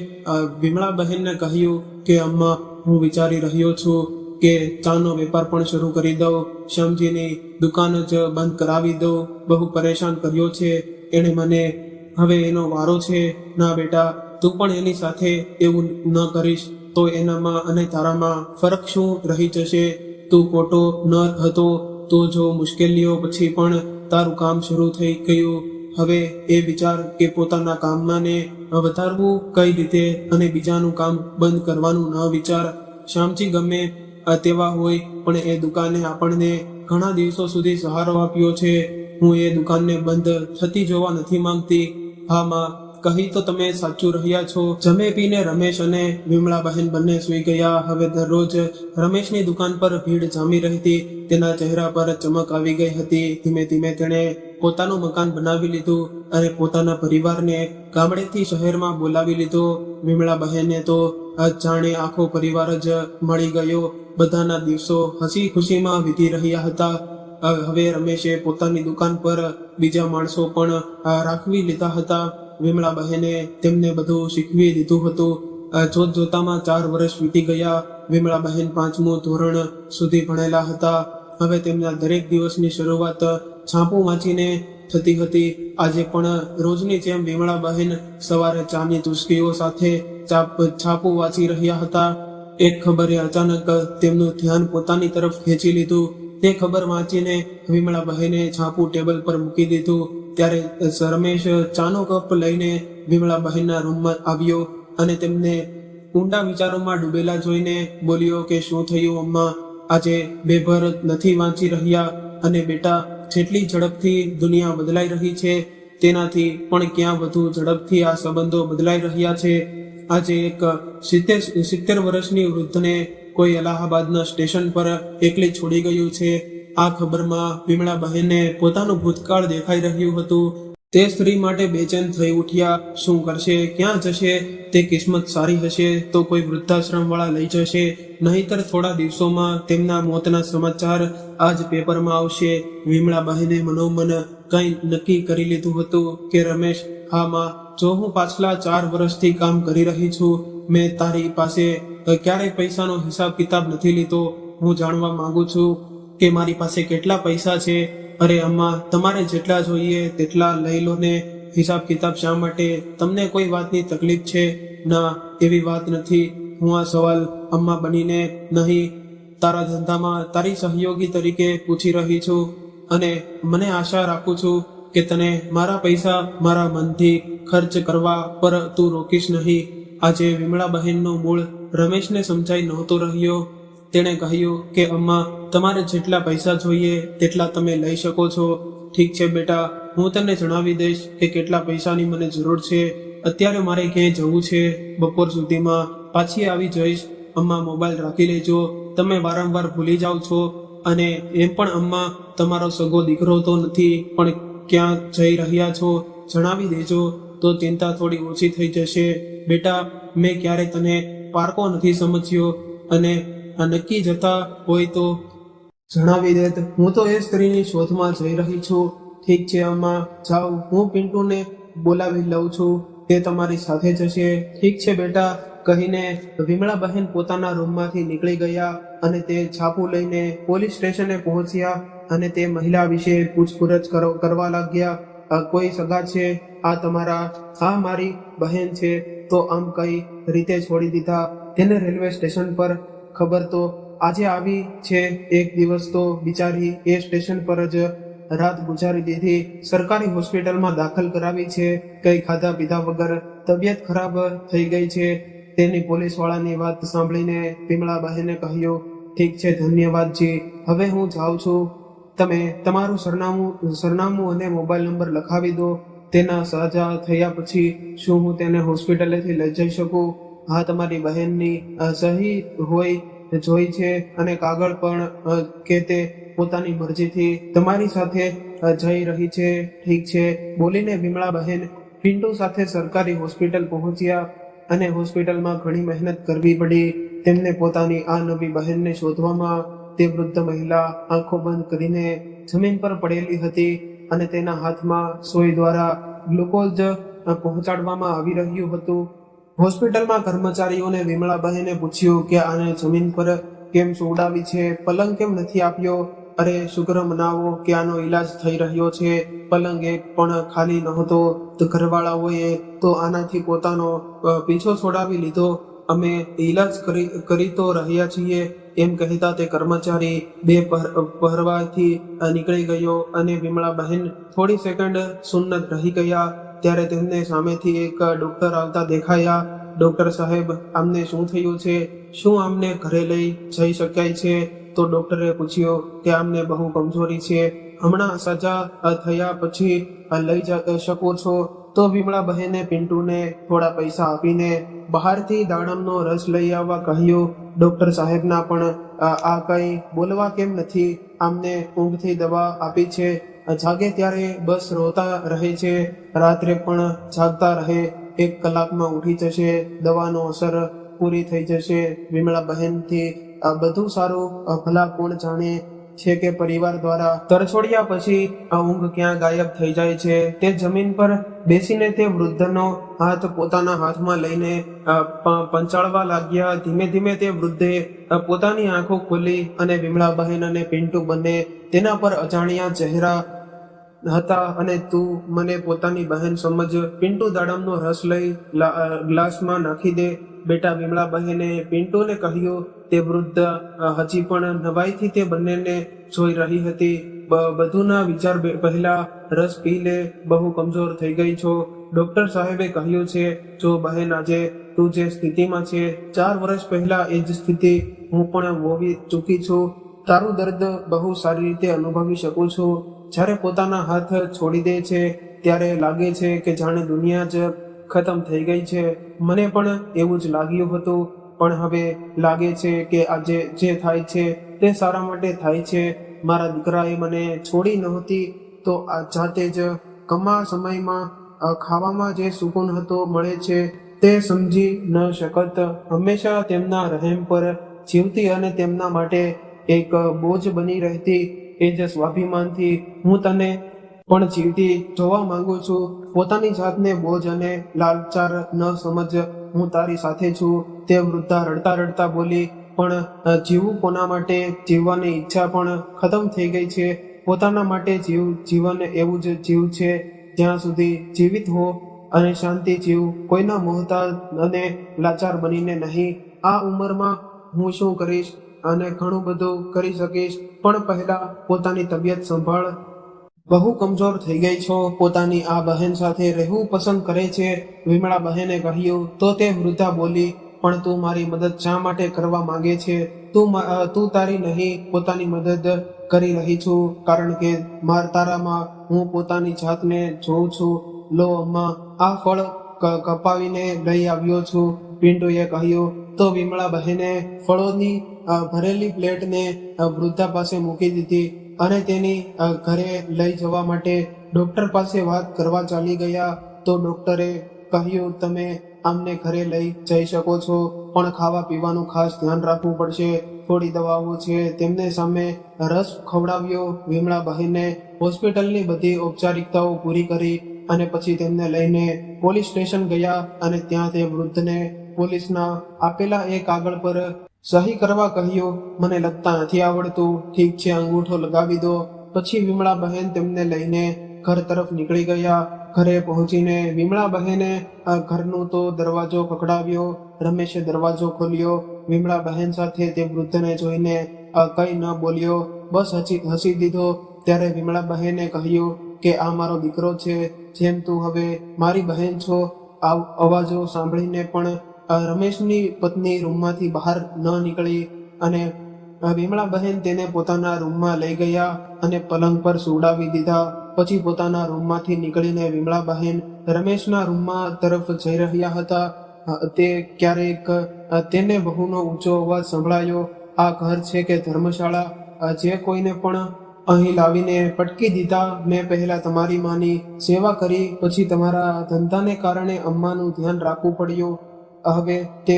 વિમળા બહેનને કહ્યું કે અમ્મા, હું વિચારી રહ્યો છું કે ચાનો વેપાર પણ શરૂ કરી દઉં, શ્યામજીની દુકાન જ બંધ કરાવી દઉં. બહુ પરેશાન કર્યો છે એણે મને, હવે એનો વારો છે. ના બેટા, તું પણ એની સાથે એવું ન કરીશ તો એનામાં અને તારામાં ફરક શું રહી જશે? તું ખોટો ન હતો તો જો મુશ્કેલીઓ પછી પણ તારું કામ શરૂ થઈ ગયું. હવે એ વિચાર કે પોતાના કામમાં ને વધારવું કઈ રીતે અને બીજાનું કામ બંધ કરવાનું ન વિચાર. શ્યામજી ગમે તેવા હોય પણ એ દુકાને આપણને ઘણા દિવસો સુધી સહારો આપ્યો છે. હું એ દુકાનને બંધ થતી જોવા નથી માંગતી. હા માં, કહી તો તમે સાચું રહ્યા છો. જમે પીને રમેશ અને વિમળા બહેન બંને સૂઈ ગયા. હવે દરરોજ રમેશની દુકાન પર ભીડ જામી રહેતી. તેના ચહેરા પર ચમક આવી ગઈ હતી. ધીમે ધીમે તેણે પોતાનું મકાન બનાવી લીધું અને પોતાના પરિવારને ગામડેથી શહેરમાં બોલાવી લીધો. વિમળા બહેને તો જાણે આખો પરિવાર જ મળી ગયો. બધાના દિવસો હસી ખુશીમાં વીતી રહ્યા હતા. હવે રમેશે પોતાની દુકાન પર બીજા માણસો પણ રાખવી લીધા હતા. વિમળા બહેને તેમને બધું શીખવી દીધું હતું. જોત જોતામાં 4 વર્ષ વીતી ગયા. વિમળા બહેન 5મું ધોરણ સુધી ભણેલા હતા. હવે તેમના દરેક દિવસની શરૂઆત છાપું વાંચીને થતી હતી. આજે પણ રોજની જેમ વિમળા બહેન સવારે ચાની ચુસ્કીઓ સાથે છાપું વાંચી રહ્યા હતા. એક ખબરે અચાનક તેમનું ધ્યાન પોતાની તરફ ખેંચી લીધું. તે ખબર વાંચીને વિમળા બહેને છાપું ટેબલ પર મૂકી દીધું. ત્યારે રમેશ ચાનો કપ લઈને વિમળા બહેનના રૂમમાં આવ્યો અને તેમને ઊંડા વિચારોમાં ડૂબેલા જોઈને બોલ્યો કે શું થયું અમ્મા, આજે બેભર નથી વાંચી રહ્યા? અને બેટા, જેટલી ઝડપથી દુનિયા બદલાઈ રહી છે તેનાથી પણ ક્યાં વધુ ઝડપથી આ સંબંધો બદલાઈ રહ્યા છે. આજે એક 70 વર્ષની વૃદ્ધને કોઈ અલ્હાબાદના સ્ટેશન પર એકલી છોડી ગયું છે. આ ખબરમાં વિમળા બહેનને પોતાનું ભૂતકાળ દેખાઈ રહ્યું હતું. તે સ્ત્રી માટે બેચેન થઈ ઉઠ્યા. શું કરશે, ક્યાં જશે? તે કિસ્મત સારી હશે તો કોઈ વૃદ્ધાશ્રમ વાળા લઈ જશે, નહીંતર થોડા દિવસોમાં તેમના મોતના સમાચાર આજ પેપરમાં આવશે. વિમળા બહેને મનોમન કંઈ નક્કી કરી લીધું હતું કે રમેશ, હા માં, જો હું પાછલા 4 વર્ષથી કામ કરી રહી છું, મેં તારી પાસે ક્યારેય પૈસાનો હિસાબ કિતાબ નથી લીધો. હું જાણવા માંગુ છું કે મારી પાસે કેટલા પૈસા છે. અરે અમ્મા, તમારે જેટલા જોઈએ તેટલા લઈ લો ને. હિસાબ કિતાબ શા માટે? તમને કોઈ વાતની તકલીફ છે? ના, એવી વાત નથી. હું આ સવાલ અમ્મા બનીને નહીં, તારા ધંધામાં તારી સહયોગી તરીકે પૂછી રહી છું. અને મને આશા રાખું છું કે તને મારા પૈસા મારા મનથી ખર્ચ કરવા પર તું રોકીશ નહીં. આજે વિમળા બહેનનો મૂળ રમેશને સમજાઈ નહોતો રહ્યો. તેણે કહ્યું કે અમ્મા, તમારે જેટલા પૈસા જોઈએ તેટલા તમે લઈ શકો છો. ઠીક છે બેટા, હું તને જણાવી દઈશ કે કેટલા પૈસાની મને જરૂર છે. અત્યારે મારે ક્યાંય જવું છે, બપોર સુધીમાં પાછી આવી જઈશ. અમ્મા મોબાઈલ રાખી લેજો. તમે વારંવાર ભૂલી જાઓ છો અને એમ પણ અમ્મા તમારો સગો દીકરો તો નથી, પણ ક્યાં જઈ રહ્યા છો જણાવી દેજો તો ચિંતા થોડી ઓછી થઈ જશે. બેટા, મેં ક્યારે તને પારકો નથી સમજ્યો, અને આ નક્કી જતા હોય તો જણાવી દેત. હું તો એ સ્ત્રીની શોધમાં જઈ રહી છું. ઠીક છે અમ્મા, જાઓ, હું પિન્ટુને બોલાવી લઉં છું, તે તમારી સાથે જશે. ઠીક છે બેટા, કહીને વિમળાબહેન પોતાના રૂમમાંથી નીકળી ગયા અને તે છાપું લઈને પોલીસ સ્ટેશને પહોંચ્યા અને તે મહિલા વિશે પૂછપરછ કરવા લાગ્યા. કોઈ સગા છે આ તમારા? હા, મારી બહેન છે. તો આમ કઈ રીતે છોડી દીધા તેને રેલવે સ્ટેશન પર? ખબર તો આજે આવી છે, એક દિવસ તો બિચારી એ સ્ટેશન પર જ રાત ગુજારી દીધી. સરકારી હોસ્પિટલમાં દાખલ કરાવી છે. કઈ ખાધા પીધા વગર તબિયત ખરાબ થઈ ગઈ છે. તેની પોલીસ વાળાની વાત સાંભળીને વિમળાબહેને કહ્યું, ઠીક છે ધન્યવાદજી, હવે હું જાઉં છું. તમે તમારું સરનામું અને મોબાઈલ નંબર લખાવી દો. તેના સાજા થયા પછી શું હું તેને હોસ્પિટલેથી લઈ જઈ શકું? હા, તમારી બહેનની સહી હોય જોઈ છે અને કાગળ પણ કે તે પોતાની મરજીથી તમારી સાથે જઈ રહી છે. ઠીક છે, બોલીને વિમળાબહેન પિન્ટુ સાથે સરકારી હોસ્પિટલ પહોંચ્યા અને હોસ્પિટલમાં ઘણી મહેનત કરવી પડી તેમને પોતાની આ નવી બહેનને શોધવામાં. તે વૃદ્ધ મહિલા આંખો બંધ કરીને જમીન પર પડેલી હતી અને તેના હાથમાં સોય દ્વારા ગ્લુકોઝ પહોંચાડવામાં આવી રહ્યું હતું. હોસ્પિટલમાં કર્મચારીઓને વિમળાબહેને પૂછ્યું કે આને જમીન પર કેમ સુવડાવી છે, પલંગ કેમ નથી આપ્યો? અરે શુક્ર મનાવો કે આનો ઈલાજ થઈ રહ્યો છે. પલંગ એક પણ ખાલી નહોતો. તો ઘરવાળાઓએ તો આનાથી પોતાનો પીછો છોડાવી લીધો. અમે ઈલાજ કરી તો રહ્યા છીએ, એમ કહેતા તે કર્મચારી બે પહેરવાથી નીકળી ગયો અને વિમળાબહેન થોડી સેકન્ડ સુન્નત રહી ગયા. ત્યારે તેમને સામેથી એક ડોક્ટર આવતા દેખાયા. ડોક્ટર સાહેબ, આમને શું થયું છે? શું આમને ઘરે લઈ જઈ શકાય છે? તો ડોક્ટરે પૂછ્યું કે આમને બહુ કમજોરી છે, હમણાં સજા થયા પછી લઈ શકો છો. તો વિમળાબહેને પિન્ટુને થોડા પૈસા આપીને બહારથી દાડમનો રસ લઈ આવવા કહ્યું. ડોક્ટર સાહેબના પણ આ કઈ બોલવા કેમ નથી? આમને ઊંઘથી દવા આપી છે, જાગે ત્યારે બસ રોતા રહે છે, રાત્રે પણ જાગતા રહે. 1 કલાકમાં ઉઠી જશે, દવાનો અસર પૂરી થઈ જશે. વિમળાબહેનથી આ બધું સારું ભલા કોણ જાણે છે કે પરિવાર દ્વારા તરછોડ્યા પછી આ ઊંઘ ક્યાં ગાયબ થઈ જાય છે. તે જમીન પર બેસીને તે વૃદ્ધનો હાથ પોતાના હાથમાં લઈને પંચાળવા લાગ્યા. ધીમે ધીમે તે વૃદ્ધે પોતાની આંખો ખોલી અને વિમળાબહેન અને પિન્ટુ બંને તેના પર અજાણ્યા ચહેરા હતા. અને તું મને પોતાની બહેન સમજ. પિન્ટુ દાડમનો રસ લઈ ગ્લાસમાં નાખી દે. બેટા, વિમળાબહેને પિન્ટુને કહ્યું. તે વૃદ્ધ હજી પણ નવાઈથી તે બંનેને જોઈ રહી હતી. બધુના વિચાર પહેલા રસ પી લે, બહુ કમજોર થઈ ગઈ છો. ડોક્ટર સાહેબે કહ્યું છે, જો બહેન આજે તું જે સ્થિતિમાં છે, 4 વર્ષ પહેલા એ જ સ્થિતિ હું પણ ભોગવી ચૂકી છું. તારું દર્દ બહુ સારી રીતે અનુભવી શકું છું. જ્યારે પોતાના હાથ છોડી દે છે ત્યારે લાગે છે કે જાણે દુનિયા જ ખતમ થઈ ગઈ છે. મને પણ એવું જ લાગ્યું હતું, પણ હવે લાગે છે કે આજે જે થાય છે તે સારા માટે થાય છે. મારા દીકરાએ મને છોડી નહોતી તો આ જાતે જ કમા સમયમાં ખાવામાં જે સુકૂન હતો મળે છે તે સમજી ન શકત. હંમેશા તેમના રહેમ પર જીવતી અને તેમના માટે એક બોજ બની રહેતી. એ જ સ્વાભિમાનથી હું તને પણ જીવતી જોવા માંગુ છું. પોતાની જાતને બોજ અને લાલચાર ન સમજ. હું તારી સાથે છું. તે વૃદ્ધા રડતા રડતા બોલી. પણ જીવવું કોના માટે? જીવવાની ઈચ્છા પણ ખતમ થઈ ગઈ છે. પોતાના માટે જીવન એવું જ જીવ છે જ્યાં સુધી જીવિત હો અને શાંતિ જીવ, કોઈના મોહતાજ અને લાચાર બનીને નહીં. આ ઉંમરમાં હું શું કરીશ? અને ઘણું બધું કરી શકીશ, પણ પહેલા પોતાની તબિયત સંભાળ. બહુ કમજોર થઈ ગઈ છો. પોતાની આ બહેન સાથે રહેવું પસંદ કરે છે, વિમળાબહેને કહ્યું. તો તે વૃદ્ધા બોલી, પણ તું મારી મદદ શા માટે કરવા માંગે છે? તું તારી નહીં પોતાની મદદ કરી રહી છું, કારણ કે તારામાં હું પોતાની જાતને જોઉં છું. લો અમ્મા, આ ફળ કપાવીને લઈ આવ્યો છું. પિન્ટુએ કહ્યું. તો વિમળા બહેને ફળોની ભરેલી પ્લેટને વૃદ્ધા પાસે મૂકી દીધી અને તેની ઘરે લઈ જવા માટે ડોક્ટર પાસે વાત કરવા ચાલી ગયા. તો ડોક્ટરે કહ્યું, તમે આમને ઘરે લઈ જઈ શકો છો, પણ ખાવા પીવાનું ખાસ ધ્યાન રાખવું પડશે. થોડી દવાઓ છે. તેમને સામે રસ ખવડાવ્યો. વિમળા બહેને હોસ્પિટલની બધી ઔપચારિકતાઓ પૂરી કરી અને પછી તેમને લઈને પોલીસ સ્ટેશન ગયા અને ત્યાં તે વૃદ્ધને પોલીસના આપેલા એક કાગળ પર સહી કરવા કહ્યું. મને લખતા નથી આવડતું. ઠીક છે, અંગૂઠો લગાવી દો. પછી વિમળા બહેન તેમને લઈને ઘર તરફ નીકળી ગયા. ઘરે પહોંચીને વિમળા બહેને ઘરનો તો દરવાજો ખખડાવ્યો. રમેશે દરવાજો ખોલ્યો. વિમળા બહેન સાથે તે વૃદ્ધને જોઈને કઈ ન બોલ્યો, બસ હસી દીધો. ત્યારે વિમળા બહેને કહ્યું કે આ મારો દીકરો છે, જેમ તું હવે મારી બહેન છો. આ અવાજો સાંભળીને પણ રમેશની પત્ની રૂમમાંથી બહાર ન નીકળી અને વિમળા બહેન તેને પોતાના રૂમમાં લઈ ગયા અને પલંગ પર સુવડાવી દીધા. પછી પોતાના રૂમમાંથી નીકળીને વિમળા બહેન રમેશના રૂમમાં તરફ જઈ રહ્યા હતા. તે ક્યારેક તેને બહુનો ઊંચો અવાજ સંભળાયો. આ ઘર છે કે ધર્મશાળા? જે કોઈને પણ અહીં લાવીને પટકી દીધા. મેં પહેલા તમારી માની સેવા કરી, પછી તમારા ધંધાને કારણે અમ્માનું ધ્યાન રાખવું પડ્યું. હવે તે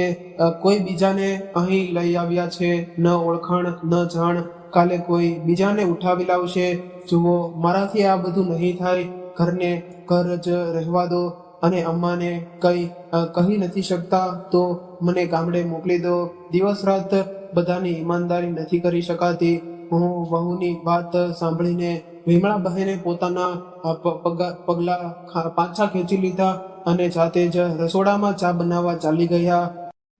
કોઈ બીજાને અહીં લઈ આવ્યા છે. ન ઓળખાણ ન જાણ. કાલે કોઈ બીજાને ઉઠાવી લાવશે. જુઓ, મારાથી આ બધું નહીં થાય. ઘરને ઘર જ રહેવા દો અને અમ્માને કહી નથી શકતા તો મને ગામડે મોકલી દો. દિવસ રાત બધાની ઈમાનદારી નથી કરી શકાતી. હું વહુની વાત સાંભળીને વિમળા બહેને પોતાના પગલા પાછા ખેંચી લીધા અને જાતે જ રસોડામાં ચા બનાવવા ચાલી ગયા.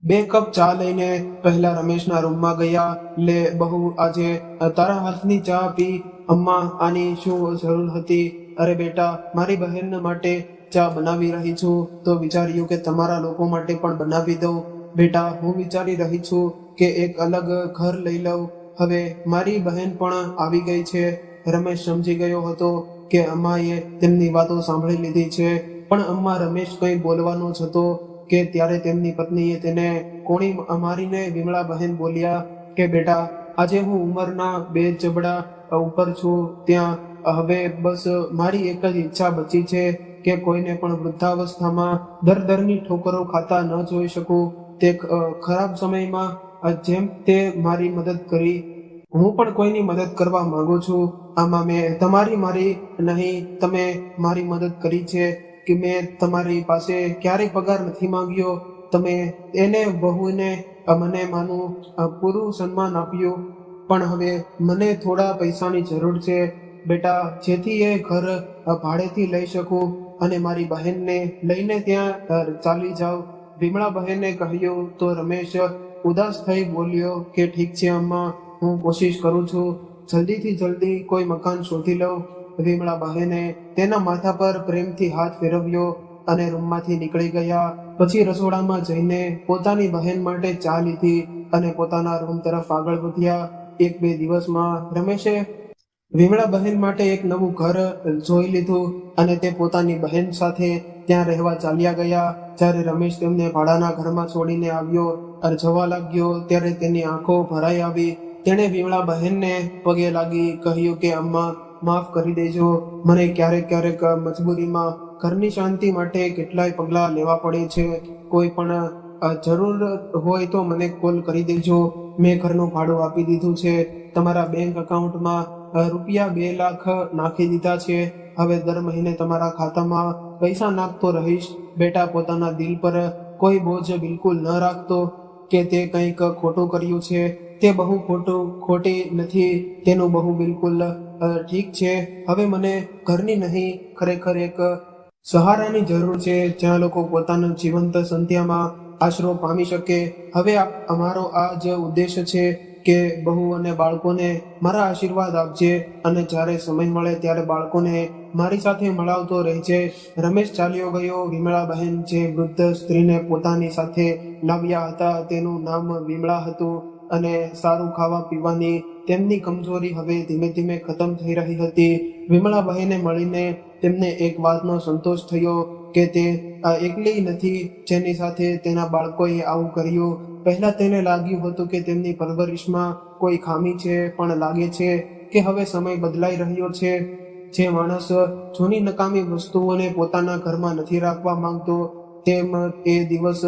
2 કપ ચા લઈને પહેલા રમેશના રૂમમાં ગયા. લે બહુ, આજે તારા હાથની ચા પી. અમ્મા, આની શું જરૂર હતી? અરે બેટા, મારી બહેન માટે ચા બનાવી રહી છું તો વિચાર્યું કે તમારા લોકો માટે પણ બનાવી દઉં. બેટા, હું વિચારી રહી છું કે એક અલગ ઘર લઈ લઉં. હવે મારી બહેન પણ આવી ગઈ છે. રમેશ સમજી ગયો હતો કે અમ્માએ તેમની વાતો સાંભળી લીધી છે, પણ અમ્મા રમેશ કંઈ બોલવાનો જ હતો કે ત્યારે તેમની પત્નીએ તેને કોણી મારીને વિમળા બહેન બોલ્યા કે બેટા, આજે હું ઉંમરના 2 જબડા ઉપર છું. ત્યાં હવે બસ મારી એક જ ઈચ્છા બચી છે કે કોઈને પણ વૃદ્ધાવસ્થામાં દરની ઠોકરો ખાતા ન જોઈ શકું. તે ખરાબ સમયમાં જેમ તે મારી મદદ કરી, હું પણ કોઈની મદદ કરવા માંગુ છું. આમાં મેં તમારી નહીં, તમે મારી મદદ કરી છે કે મેં તમારી પાસે ક્યારેય પગાર નથી માંગ્યો. તમે એને બહુને મને માનું પૂરું સન્માન આપ્યું, પણ હવે મને થોડા પૈસાની જરૂર છે બેટા, જેથી એ ઘર ભાડેથી લઈ શકું અને મારી બહેનને લઈને ત્યાં ચાલી જાઉં. વિમળા બહેને કહ્યું તો રમેશ ઉદાસ થઈ બોલ્યો કે ઠીક છે અમ્મા, હું કોશિશ કરું છું. જલ્દીથી જલ્દી કોઈ મકાન શોધી લઉં. વિમળા બહેને તેના માથા પર પ્રેમથી હાથ ફેરવ્યો અને રૂમમાંથી નીકળી ગયા. પછી રસોડામાં જઈને પોતાની બહેન માટે ચા લીધી અને પોતાના રૂમ તરફ આગળ વધ્યા. 1-2 દિવસમાં રમેશે વિમળા બહેન માટે એક નવું ઘર જોઈ લીધું અને તે પોતાની બહેન સાથે ત્યાં રહેવા ચાલ્યા ગયા. જ્યારે રમેશ તેમને ભાડાના ઘરમાં છોડીને આવ્યો અને જવા લાગ્યો ત્યારે તેની આંખો ભરાઈ આવી. તેણે વિમળા બહેનને પગે લાગી કહ્યું કે અમ્મા, માફ કરી દેજો. મને ક્યારેક મજબૂરીમાં ઘરની શાંતિ માટે કેટલાય પગલાં લેવા પડે છે. કોઈ પણ જરૂર હોય તો મને કોલ કરી દેજો. મેં ઘરનું ભાડું આપી દીધું છે. તમારા બેંક એકાઉન્ટમાં રૂપિયા 2 લાખ નાખી દીધા છે. હવે દર મહિને તમારા ખાતામાં પૈસા નાખતો રહીશ. બેટા, પોતાના દિલ પર કોઈ બોજ બિલકુલ ન રાખતો કે તે કંઈક ખોટું કર્યું છે. તે બહુ ખોટી નથી. તેનું બહુ બિલકુલ ઠીક છે. હવે મને ઘરની નહીં, ખરેખર એક સહારાની જરૂર છે, જ્યાં લોકો પોતાના જીવંત સંધ્યામાં આશરો પામી શકે. હવે અમારો આ જ ઉદ્દેશ છે કે બહુ અને બાળકોને મારા આશીર્વાદ આપજે અને જ્યારે સમય મળે ત્યારે બાળકોને મારી સાથે મળાવતો રહેજે. રમેશ ચાલ્યો ગયો. વિમળા બહેન જે વૃદ્ધ સ્ત્રીને પોતાની સાથે લાવ્યા હતા તેનું નામ વિમળા હતું અને સારું ખાવા પીવાની તેમની કમજોરી હવે ધીમે ધીમે ખતમ થઈ રહી હતી. વિમળા બહેને મળીને તેમને એક વાતનો સંતોષ થયો કે તે એકલી નથી જેની સાથે તેના બાળકોએ આવું કર્યું. પહેલા તેને લાગ્યું હતું કે તેમની પરવરિશમાં કોઈ ખામી છે, પણ લાગે છે કે હવે સમય બદલાઈ રહ્યો છે. જે માણસ જૂની નકામી વસ્તુઓને પોતાના ઘરમાં નથી રાખવા માંગતો, તેમ એ દિવસ